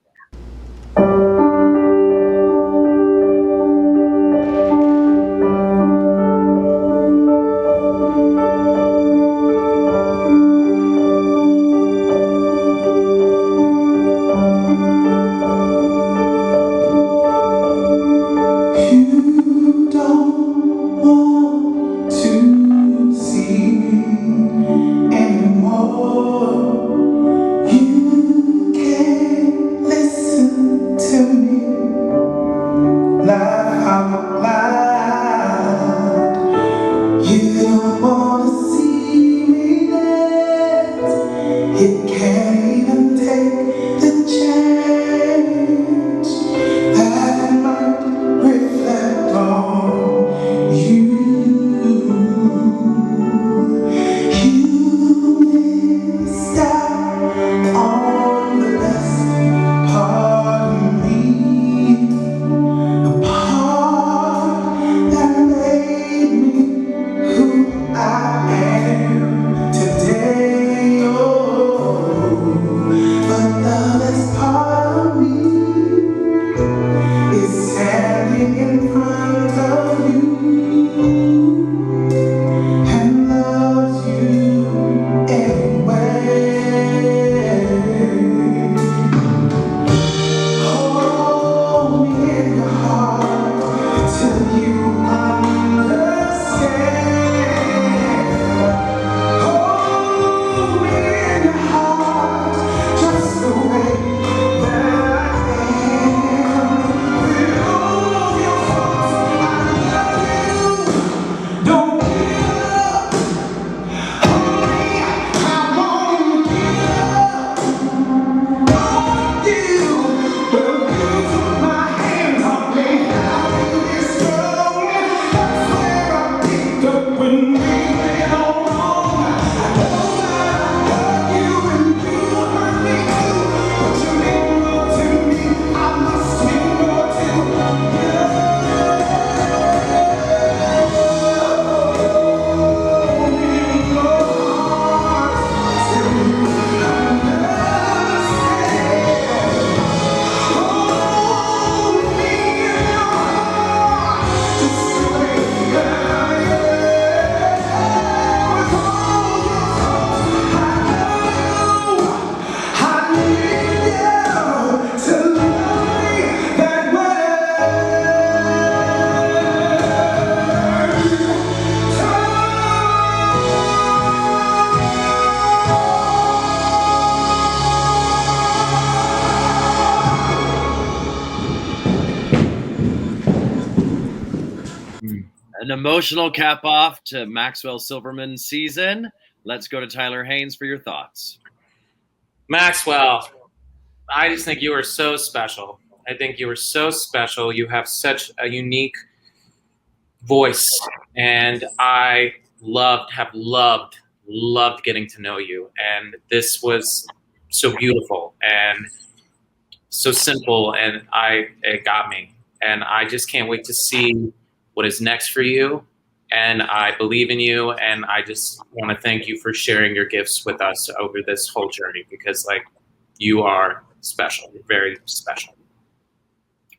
An emotional cap off to Maxwell Silverman's season. Let's go to Tyler Haynes for your thoughts. Maxwell, I just think you are so special. I think you are so special. You have such a unique voice, and I have loved getting to know you. And this was so beautiful and so simple, and it got me. And I just can't wait to see what is next for you. And I believe in you, and I just want to thank you for sharing your gifts with us over this whole journey, because you are special. You're very special.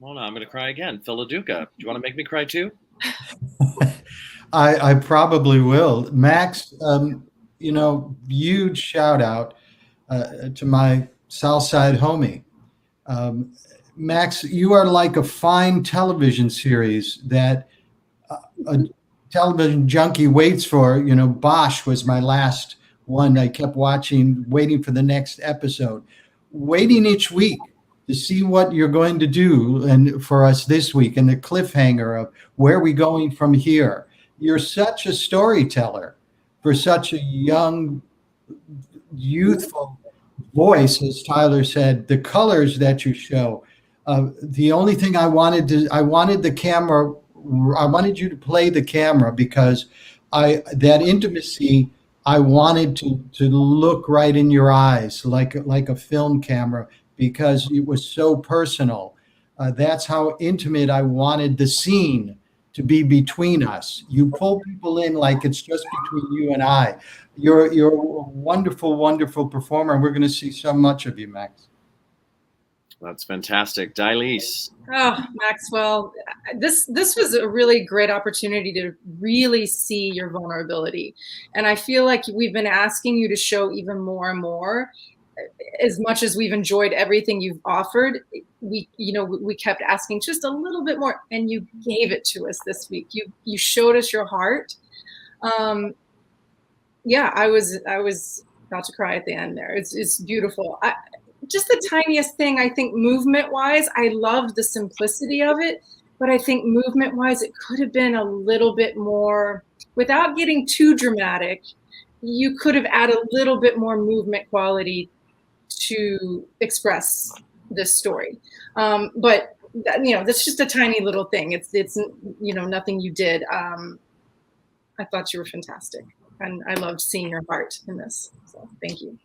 Well, now I'm going to cry again. Phil LaDuca, do you want to make me cry too? I probably will. Max, huge shout out to my Southside homie. Max, you are like a fine television series that a television junkie waits for. You know, Bosch was my last one. I kept watching, waiting for the next episode, waiting each week to see what you're going to do and for us this week, and the cliffhanger of where are we going from here. You're such a storyteller for such a young, youthful voice, as Tyler said. The colors that you show. The only thing I wanted the camera. I wanted you to play the camera because that intimacy. I wanted to look right in your eyes, like a film camera, because it was so personal. That's how intimate I wanted the scene to be between us. You pull people in like it's just between you and I. You're a wonderful, wonderful performer. We're going to see so much of you, Max. That's fantastic. Dilise. Oh, Maxwell, this was a really great opportunity to really see your vulnerability. And I feel like we've been asking you to show even more and more. As much as we've enjoyed everything you've offered, we kept asking just a little bit more, and you gave it to us this week. You showed us your heart. Yeah, I was about to cry at the end there. It's beautiful. Just the tiniest thing, I think, movement-wise, I love the simplicity of it, but I think movement-wise, it could have been a little bit more, without getting too dramatic, you could have added a little bit more movement quality to express this story. But that's just a tiny little thing. It's nothing you did. I thought you were fantastic, and I loved seeing your heart in this. So thank you.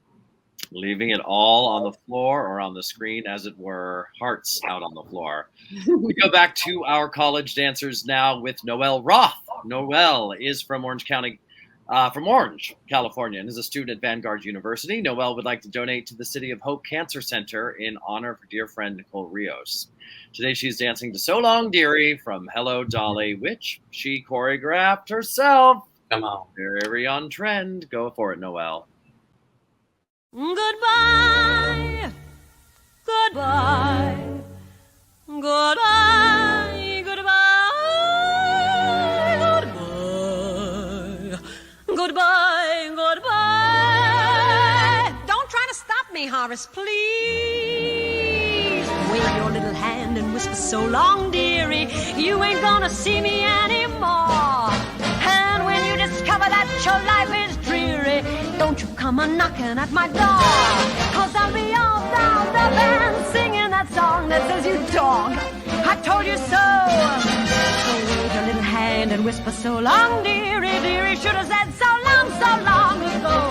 Leaving it all on the floor, or on the screen, as it were, hearts out on the floor. We go back to our college dancers now with Noelle Roth. Noelle is from Orange, California, and is a student at Vanguard University. Noelle would like to donate to the City of Hope Cancer Center in honor of her dear friend Nicole Rios. Today she's dancing to So Long Dearie from Hello Dolly, which she choreographed herself. Come on. Very on trend. Go for it, Noelle. Goodbye, goodbye, goodbye, goodbye, goodbye, goodbye, goodbye. Don't try to stop me, Horace, please. Wave your little hand and whisper so long, dearie. You ain't gonna see me anymore. And when you discover that your life is dreary, don't you come a-knocking at my door, 'cause I'll be all down the band singing that song that says, you dog, I told you so. So wave your little hand and whisper so long, dearie, dearie, should have said so long ago.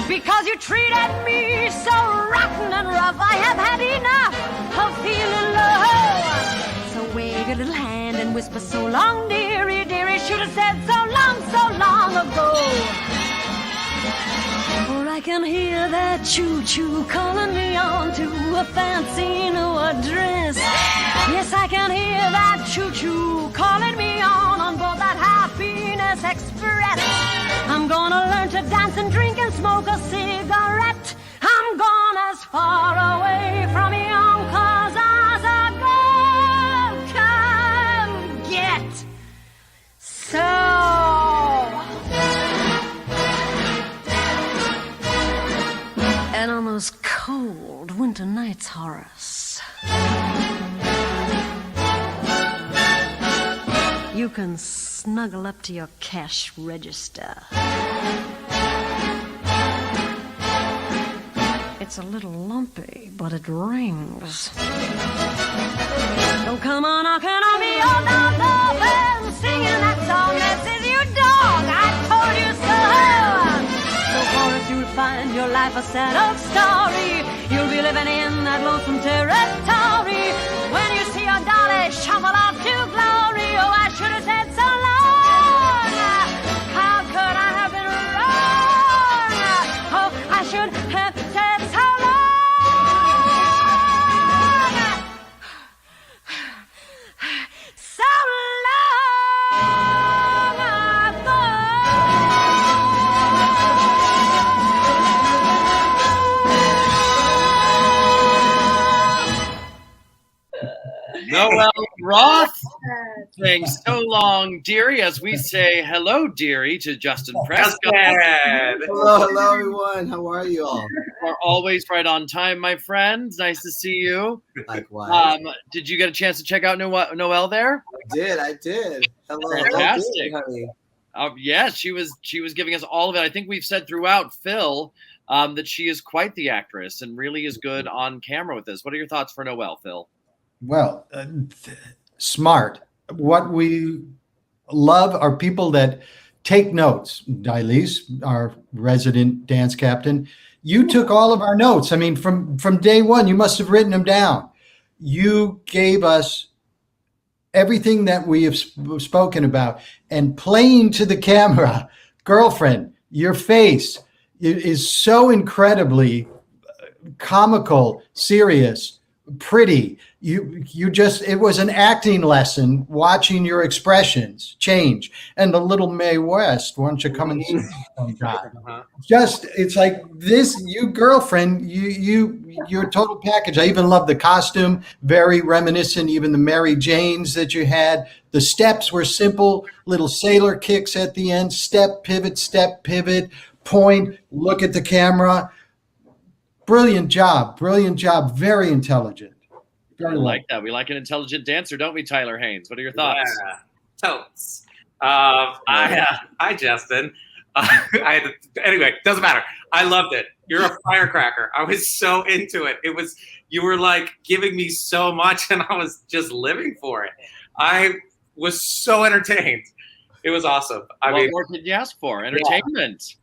Because you treated me so rotten and rough, I have had enough of feeling low. So wave your little hand and whisper so long, dearie, dearie, should have said so long ago. For I can hear that choo-choo calling me on to a fancy new address. Yes, I can hear that choo-choo calling me on board that Happiness Express. I'm gonna learn to dance and drink and smoke a cigarette. I'm gone as far away from Yonkers as a girl can get. So and on those cold winter nights, Horace, you can snuggle up to your cash register. It's a little lumpy, but it rings. Don't come on knocking on me all down the bell, singing that song that says, you dog, I told you so. So Horace, you'll find your life a sad old story. You'll be living in that lonesome territory. When you see your dolly shuffle off to glory, oh, I should have said so long. How could I have been wrong? Oh, I should have said so long. So long ago. Noelle Roth saying so long, dearie, as we say hello, dearie, to Justin Prescott. Hello, everyone. How are you all? You are always right on time, my friend. Nice to see you. Likewise. Did you get a chance to check out Noelle there? I did. Hello. Fantastic. Honey. Yes, she was giving us all of it. I think we've said throughout, Phil, that she is quite the actress and really is good on camera with this. What are your thoughts for Noelle, Phil? Well, smart. What we love are people that take notes. Dilise, our resident dance captain, you took all of our notes. I mean, from day one, you must have written them down. You gave us everything that we have spoken about, and playing to the camera, girlfriend, your face is so incredibly comical, serious, pretty. You just, it was an acting lesson watching your expressions change. And the little Mae West, why don't you come and see me sometime? Just, it's like this, you girlfriend, you're a total package. I even love the costume, very reminiscent, even the Mary Janes that you had. The steps were simple, little sailor kicks at the end, step, pivot, point, look at the camera. Brilliant job, very intelligent. I like that. We like an intelligent dancer, don't we, Tyler Haynes? What are your thoughts? Yeah. Totes. Hi, Justin. Anyway, doesn't matter. I loved it. You're a firecracker. I was so into it. You were like giving me so much, and I was just living for it. I was so entertained. It was awesome. What more did you ask for? Entertainment.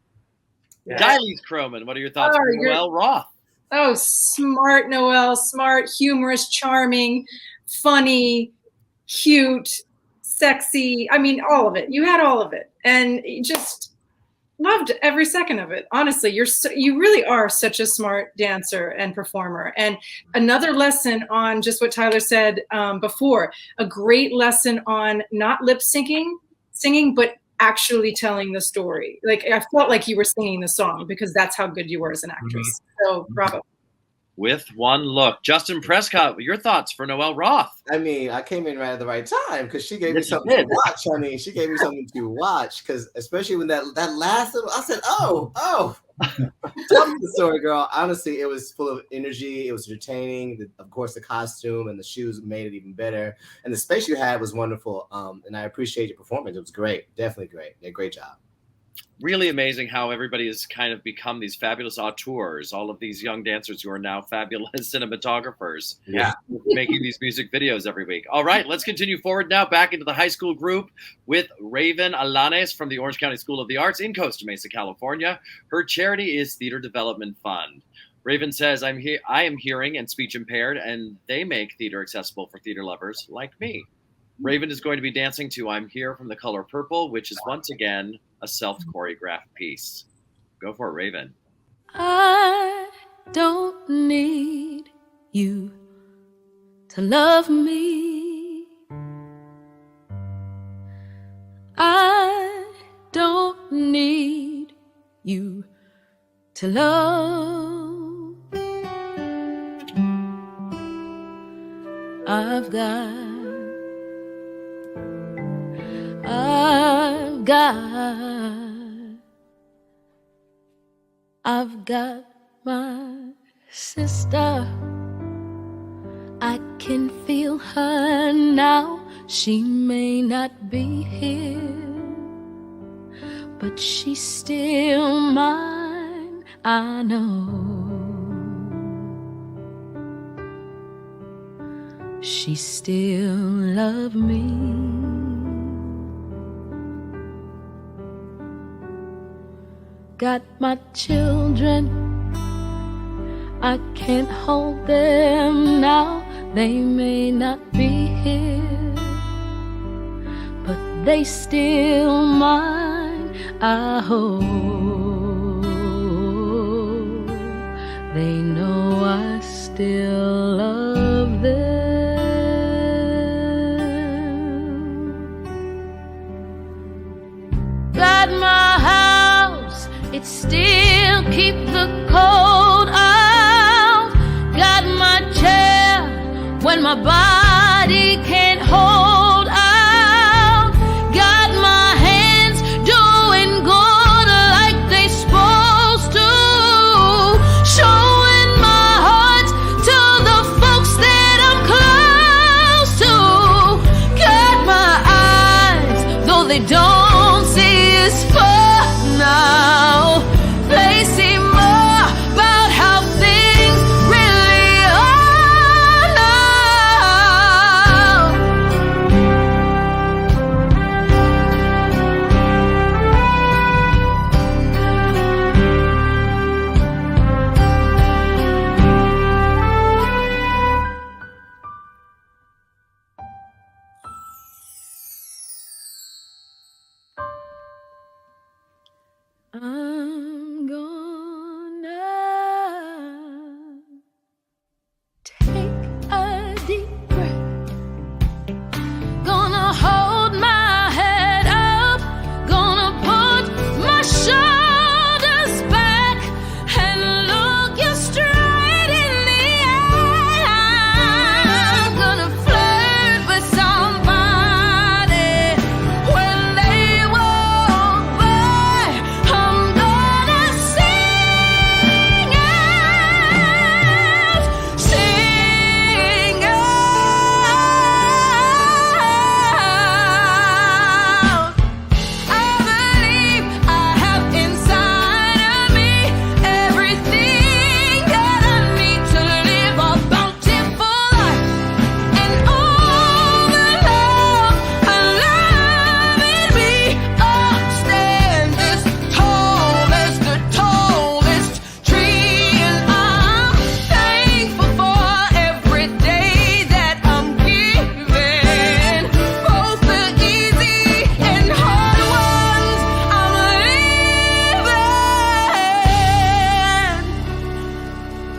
Yeah. Dilise Croman, what are your thoughts on Noelle Roth? Oh, smart Noelle, smart, humorous, charming, funny, cute, sexy. I mean, all of it. You had all of it, and just loved every second of it. Honestly, you really are such a smart dancer and performer. And another lesson on just what Tyler said before, a great lesson on not lip singing, but actually telling the story. Like, I felt like you were singing the song because that's how good you were as an actress. So bravo. With one look. Justin Prescott, your thoughts for Noelle Roth? I mean, I came in right at the right time because she gave me something to watch, honey. She gave me something to watch because especially when that last little, I said, oh. Tell me the story, girl. Honestly, it was full of energy. It was entertaining. Of course, the costume and the shoes made it even better. And the space you had was wonderful. And I appreciate your performance. It was great. Definitely great. Yeah, great job. Really amazing how everybody has kind of become these fabulous auteurs, all of these young dancers who are now fabulous cinematographers. Yeah. Making these music videos every week. All right, let's continue forward now back into the high school group with Raven Alanis from the Orange County School of the Arts in Costa Mesa, California. Her charity is Theater Development Fund. Raven says, I am hearing and speech impaired, and they make theater accessible for theater lovers like me. Raven is going to be dancing to I'm Here from The Color Purple, which is once again a self-choreographed piece. Go for it, Raven. I don't need you to love me. I don't need you to love. I've got my sister. I can feel her now. She may not be here, but she's still mine, I know. She still loves me. Got my children, I can't hold them now. They may not be here, but they still mine, I hope. They know I still love them. Got my house, it still keep the cold out. Got my chair when my body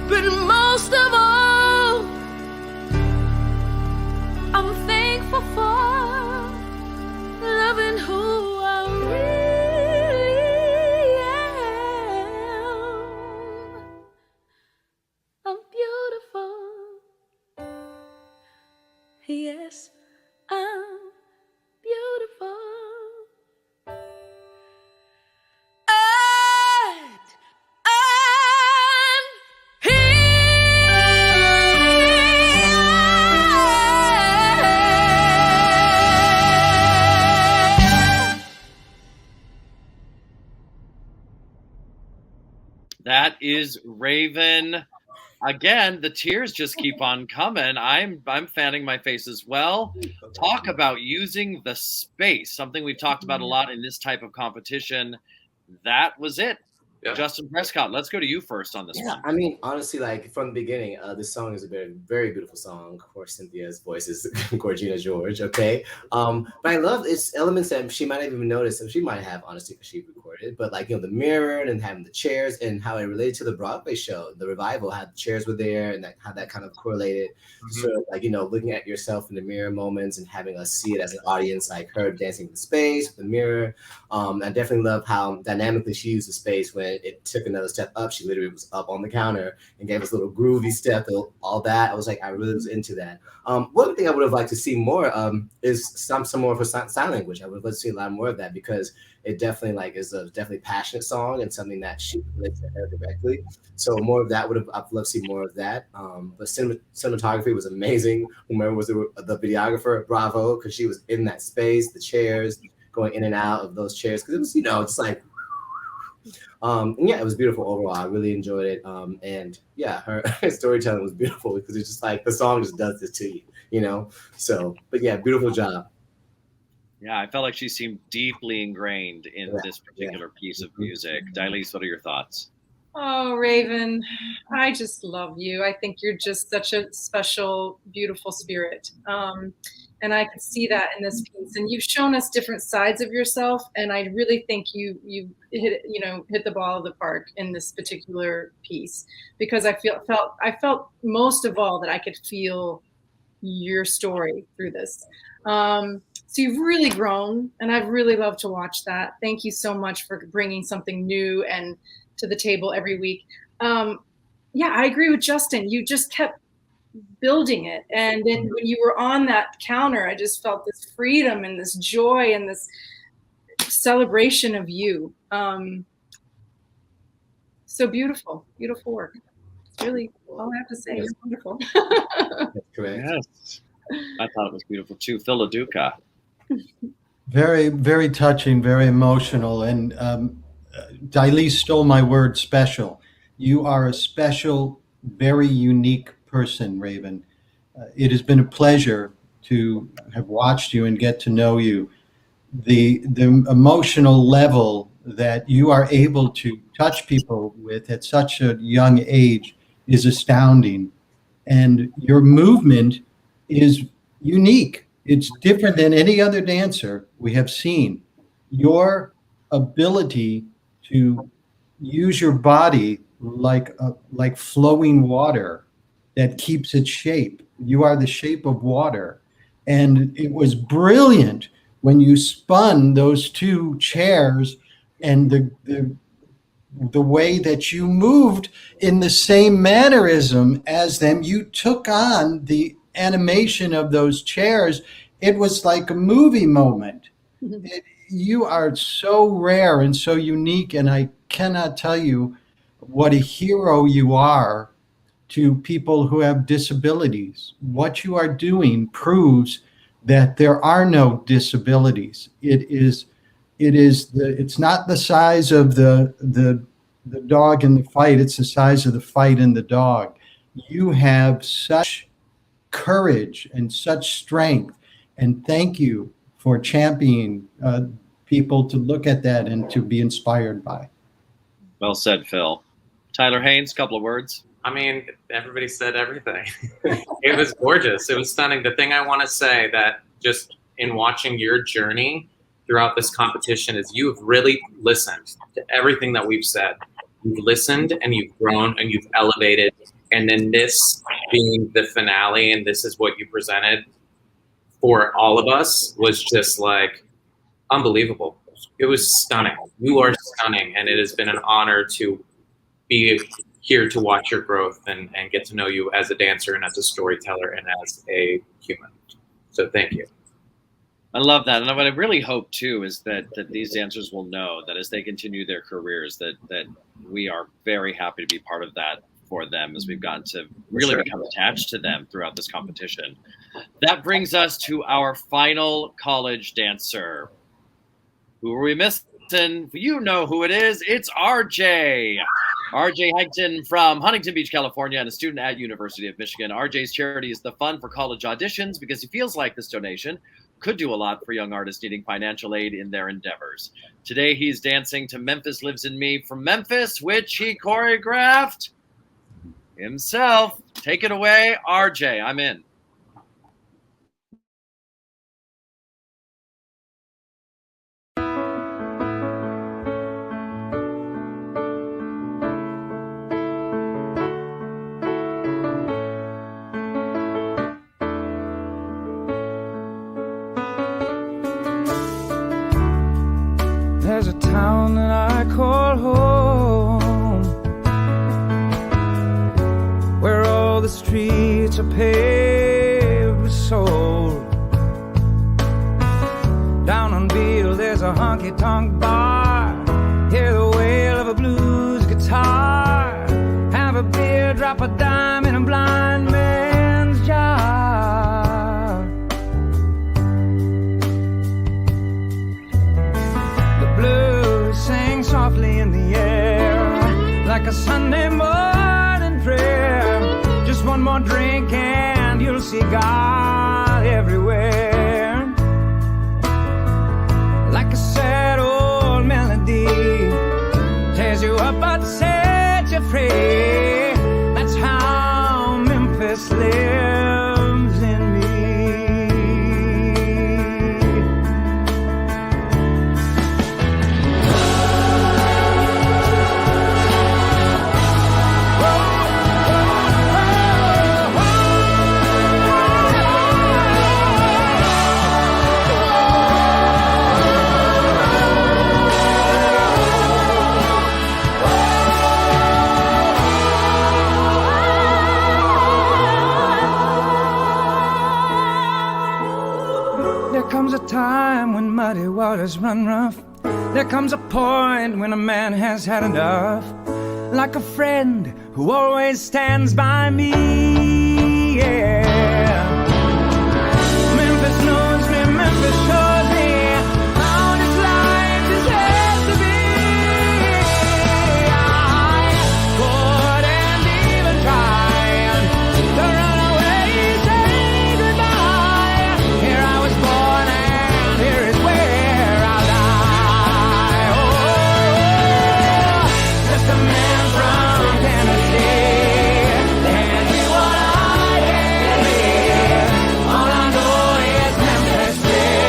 But most of all, I'm thankful for loving who I really am. I'm beautiful. Yes, I'm beautiful. And I'm here. That is Raven. Again, the tears just keep on coming. I'm fanning my face as well. Talk about using the space, something we've talked about a lot in this type of competition. That was it. Yeah. Justin Prescott, let's go to you first on this one. I mean, honestly, like from the beginning, this song is a very, very beautiful song. Of course, Cynthia's voice is Gorgina George, okay? But I love its elements that she might have even noticed, and she might have, honestly, because she recorded, but like, you know, the mirror and having the chairs and how it related to the Broadway show, the revival, how the chairs were there and how that kind of correlated. Sort of like, you know, looking at yourself in the mirror moments and having us see it as an audience, like her dancing in space, the mirror. I definitely love how dynamically she used the space when it took another step up. She literally was up on the counter and gave us a little groovy step, all that. I was like, I really was into that. One thing I would have liked to see more is some more of her sign language. I would love to see a lot more of that because it definitely like is a definitely passionate song and something that she relates to her directly. So more of that I'd love to see more of that. But cinematography was amazing. Whomever was the videographer, bravo, because she was in that space, the chairs, going in and out of those chairs, because it was, you know, just like and yeah, it was beautiful overall. I really enjoyed it. And yeah, her storytelling was beautiful because it's just like the song just does this to you, you know? So, but yeah, beautiful job. Yeah, I felt like she seemed deeply ingrained in this particular piece of music. Dilise, what are your thoughts? Oh, Raven, I just love you. I think you're just such a special, beautiful spirit. And I can see that in this piece. And you've shown us different sides of yourself. And I really think you hit the ball of the park in this particular piece, because I felt most of all that I could feel your story through this. So you've really grown, and I've really loved to watch that. Thank you so much for bringing something new and to the table every week. Yeah, I agree with Justin. You just kept building it. And then when you were on that counter, I just felt this freedom and this joy and this celebration of you. So beautiful, beautiful work. It's really all I have to say. It's wonderful. That's correct. Yes. I thought it was beautiful too. Phil LaDuca. Very, very touching, very emotional. And Dilise stole my word, special. You are a special, very unique person, Raven. It has been a pleasure to have watched you and get to know you. The emotional level that you are able to touch people with at such a young age is astounding. And your movement is unique. It's different than any other dancer we have seen. Your ability to use your body like flowing water that keeps its shape. You are the shape of water. And it was brilliant when you spun those two chairs and the way that you moved in the same mannerism as them. You took on the animation of those chairs. It was like a movie moment. You are so rare and so unique, and I cannot tell you what a hero you are to people who have disabilities. What you are doing proves that there are no disabilities. It's not the size of the dog in the fight, it's the size of the fight in the dog. You have such courage and such strength, and thank you for championing people to look at that and to be inspired by. Well said, Phil. Tyler Haynes, couple of words. I mean, everybody said everything. It was gorgeous. It was stunning. The thing I want to say that just in watching your journey throughout this competition is you've really listened to everything that we've said. You've listened and you've grown and you've elevated and then this being the finale, and this is what you presented for all of us, was just like unbelievable. It was stunning. You are stunning, and it has been an honor to be here to watch your growth and get to know you as a dancer and as a storyteller and as a human. So thank you. I love that. And what I really hope too is that these dancers will know that as they continue their careers, that we are very happy to be part of that for them, as we've gotten to really become attached to them throughout this competition. That brings us to our final college dancer. Who are we missing? You know who it is. It's RJ. RJ Hegton from Huntington Beach, California, and a student at University of Michigan. RJ's charity is the Fund for College Auditions because he feels like this donation could do a lot for young artists needing financial aid in their endeavors. Today, he's dancing to Memphis Lives in Me from Memphis, which he choreographed himself. Take it away, RJ. I'm in. There's a town that I call home, where all the streets are paved with soul. Down on Beale there's a honky-tonk bar. Hear the wail of a blues guitar. Have a beer, drop a dime in a blind man's jar. The blues sing softly in the air, like a Sunday morning prayer. Just one more drink and you'll see God everywhere. Like a sad old melody, tears you up but sets you free. That's how Memphis lives in me. There comes a time when muddy waters run rough. There comes a point when a man has had enough. Like a friend who always stands by me, yeah. Memphis knows me, Memphis shows me how this life is meant to be. I couldn't even try to run away, say goodbye. Here I was born and here is where I'll die. Oh, just a man from Tennessee, and you what I can be. All I know is Memphis still.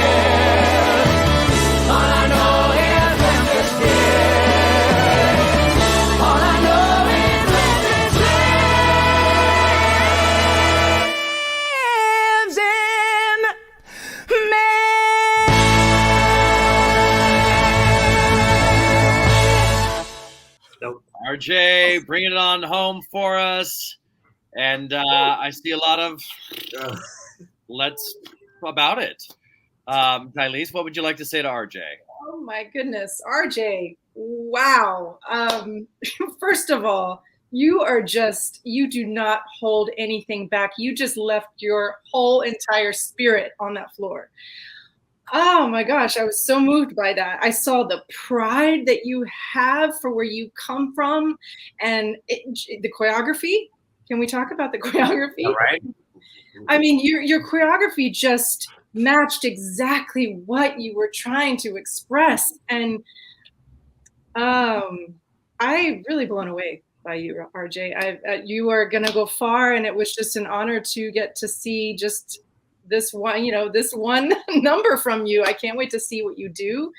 All I know is Memphis still. All I know is Memphis lives in me. RJ, bringing it on home for us. And I see a lot of let's about it. Tylise, what would you like to say to RJ? Oh my goodness, RJ! Wow. First of all, you do not hold anything back. You just left your whole entire spirit on that floor. Oh my gosh, I was so moved by that. I saw the pride that you have for where you come from, and the choreography. Can we talk about the choreography? All right. I mean, your choreography just matched exactly what you were trying to express, and I really blown away by you, RJ. You are gonna go far, and it was just an honor to get to see just this one number from you. I can't wait to see what you do.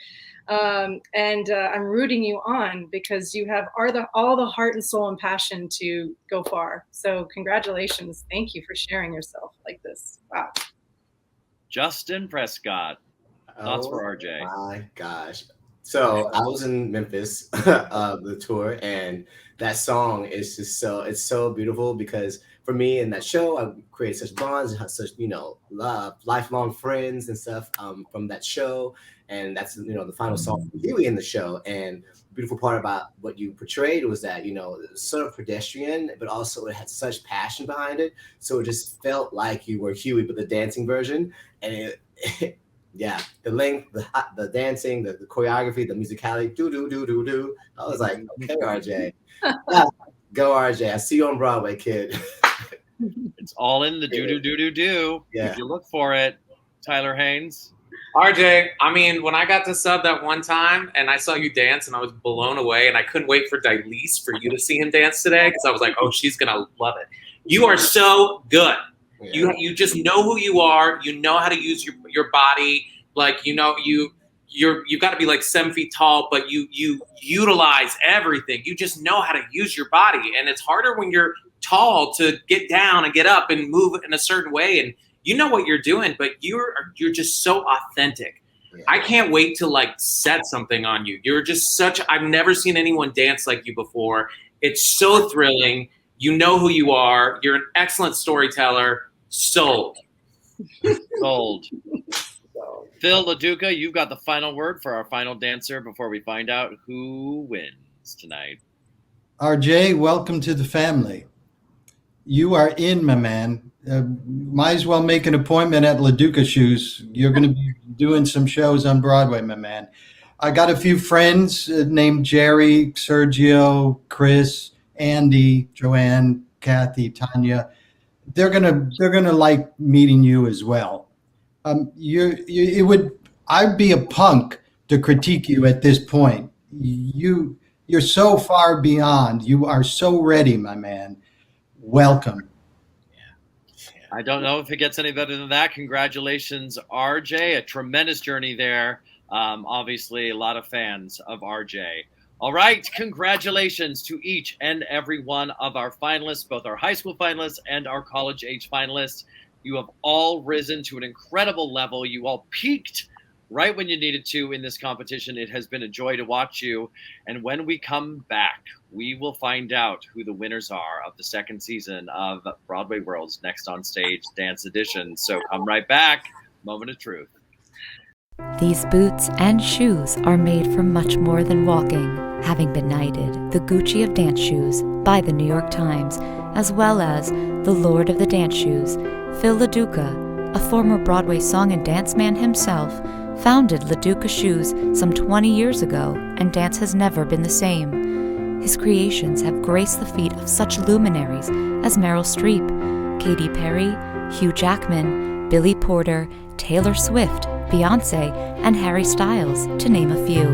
And I'm rooting you on because you have all the heart and soul and passion to go far. So congratulations. Thank you for sharing yourself like this. Wow. Justin Prescott, thoughts for RJ? My gosh. So I was in Memphis, the tour, and that song is just it's so beautiful because for me in that show, I created such bonds, such, lifelong friends and stuff from that show. And that's, the final song from Huey in the show. And the beautiful part about what you portrayed was that, it was sort of pedestrian, but also it had such passion behind it. So it just felt like you were Huey, but the dancing version. And yeah, the length, the dancing, the choreography, the musicality, do. I was like, okay, RJ. Yeah, go RJ. I see you on Broadway, kid. It's all in the do. Yeah. If you look for it, Tyler Haynes. RJ, I mean, when I got to sub that one time and I saw you dance and I was blown away and I couldn't wait for Dilise for you to see him dance today because I was like, oh, she's going to love it. You are so good. Yeah. You just know who you are. You know how to use your body. Like, you've got to be like 7 feet tall, but you utilize everything. You just know how to use your body. And it's harder when you're tall to get down and get up and move in a certain way. And you know what you're doing, but you're just so authentic. Yeah. I can't wait to like set something on you. You're just I've never seen anyone dance like you before. It's so thrilling. You know who you are. You're an excellent storyteller. Sold. Sold. Phil LaDuca, you've got the final word for our final dancer before we find out who wins tonight. RJ, welcome to the family. You are in, my man. Might as well make an appointment at LaDuca Shoes. You're going to be doing some shows on Broadway, my man. I got a few friends named Jerry, Sergio, Chris, Andy, Joanne, Kathy, Tanya. They're gonna like meeting you as well. I'd be a punk to critique you at this point. You're so far beyond. You are so ready, my man. Welcome. I don't know if it gets any better than that. Congratulations, RJ. A tremendous journey there. Obviously, a lot of fans of RJ. All right. Congratulations to each and every one of our finalists, both our high school finalists and our college age finalists. You have all risen to an incredible level. You all peaked right when you needed to in this competition. It has been a joy to watch you. And when we come back, we will find out who the winners are of the second season of Broadway World's Next on Stage Dance Edition. So come right back. Moment of truth. These boots and shoes are made for much more than walking, having been knighted the Gucci of dance shoes by the New York Times, as well as the Lord of the Dance Shoes. Phil LaDuca, a former Broadway song and dance man himself, founded LaDuca Shoes some 20 years ago, and dance has never been the same. His creations have graced the feet of such luminaries as Meryl Streep, Katy Perry, Hugh Jackman, Billy Porter, Taylor Swift, Beyoncé, and Harry Styles, to name a few.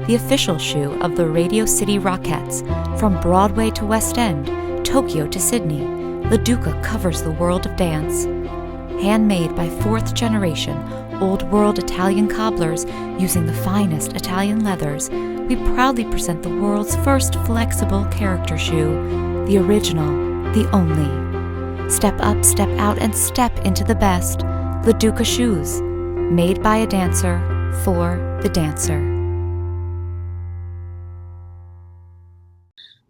The official shoe of the Radio City Rockettes, from Broadway to West End, Tokyo to Sydney, LaDuca covers the world of dance. Handmade by fourth-generation, old-world Italian cobblers using the finest Italian leathers, we proudly present the world's first flexible character shoe, the original, the only. Step up, step out, and step into the best. LaDuca Shoes, made by a dancer, for the dancer.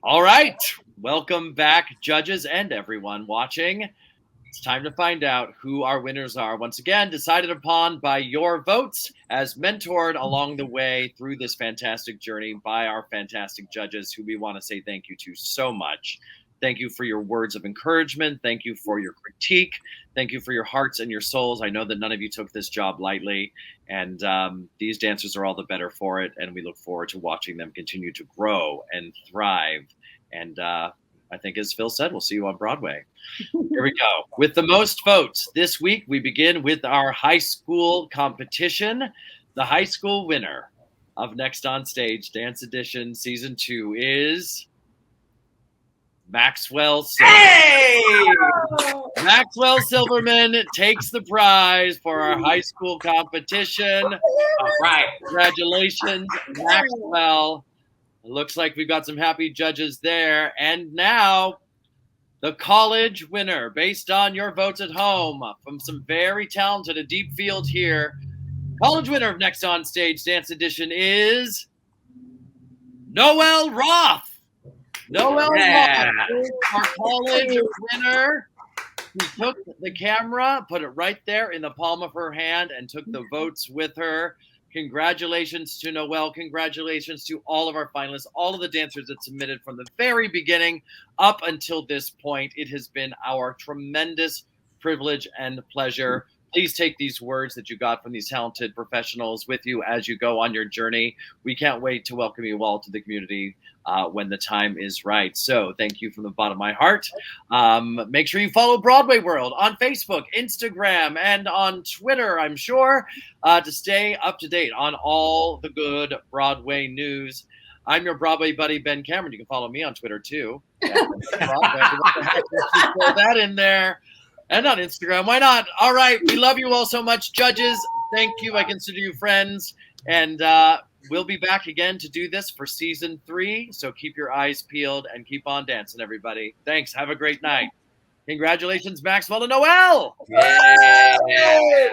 All right. Welcome back, judges and everyone watching. It's time to find out who our winners are. Once again, decided upon by your votes, as mentored along the way through this fantastic journey by our fantastic judges, who we want to say thank you to so much. Thank you for your words of encouragement. Thank you for your critique. Thank you for your hearts and your souls. I know that none of you took this job lightly, and these dancers are all the better for it, and we look forward to watching them continue to grow and thrive. And I think, as Phil said, we'll see you on Broadway. Here we go. With the most votes this week, we begin with our high school competition. The high school winner of Next on Stage Dance Edition Season 2 is Maxwell Silverman. Maxwell Silverman takes the prize for our high school competition. All right. Congratulations, Maxwell. It looks like we've got some happy judges there. And now, the college winner, based on your votes at home, from some very talented, a deep field here. College winner of Next On Stage Dance Edition is Noelle Roth. Noelle Roth is our college winner. She took the camera, put it right there in the palm of her hand, and took the votes with her. Congratulations to Noelle. Congratulations to all of our finalists, all of the dancers that submitted from the very beginning up until this point. It has been our tremendous privilege and pleasure. Please take these words that you got from these talented professionals with you as you go on your journey. We can't wait to welcome you all to the community when the time is right. So thank you from the bottom of my heart. Make sure you follow Broadway World on Facebook, Instagram, and on Twitter, I'm sure, to stay up to date on all the good Broadway news. I'm your Broadway buddy, Ben Cameron. You can follow me on Twitter, too. What the heck? Let's just throw that in there. And on Instagram. Why not? All right. We love you all so much. Judges, thank you. I consider you friends. And we'll be back again to do this for season 3. So keep your eyes peeled and keep on dancing, everybody. Thanks. Have a great night. Congratulations, Maxwell and Noelle. Yeah.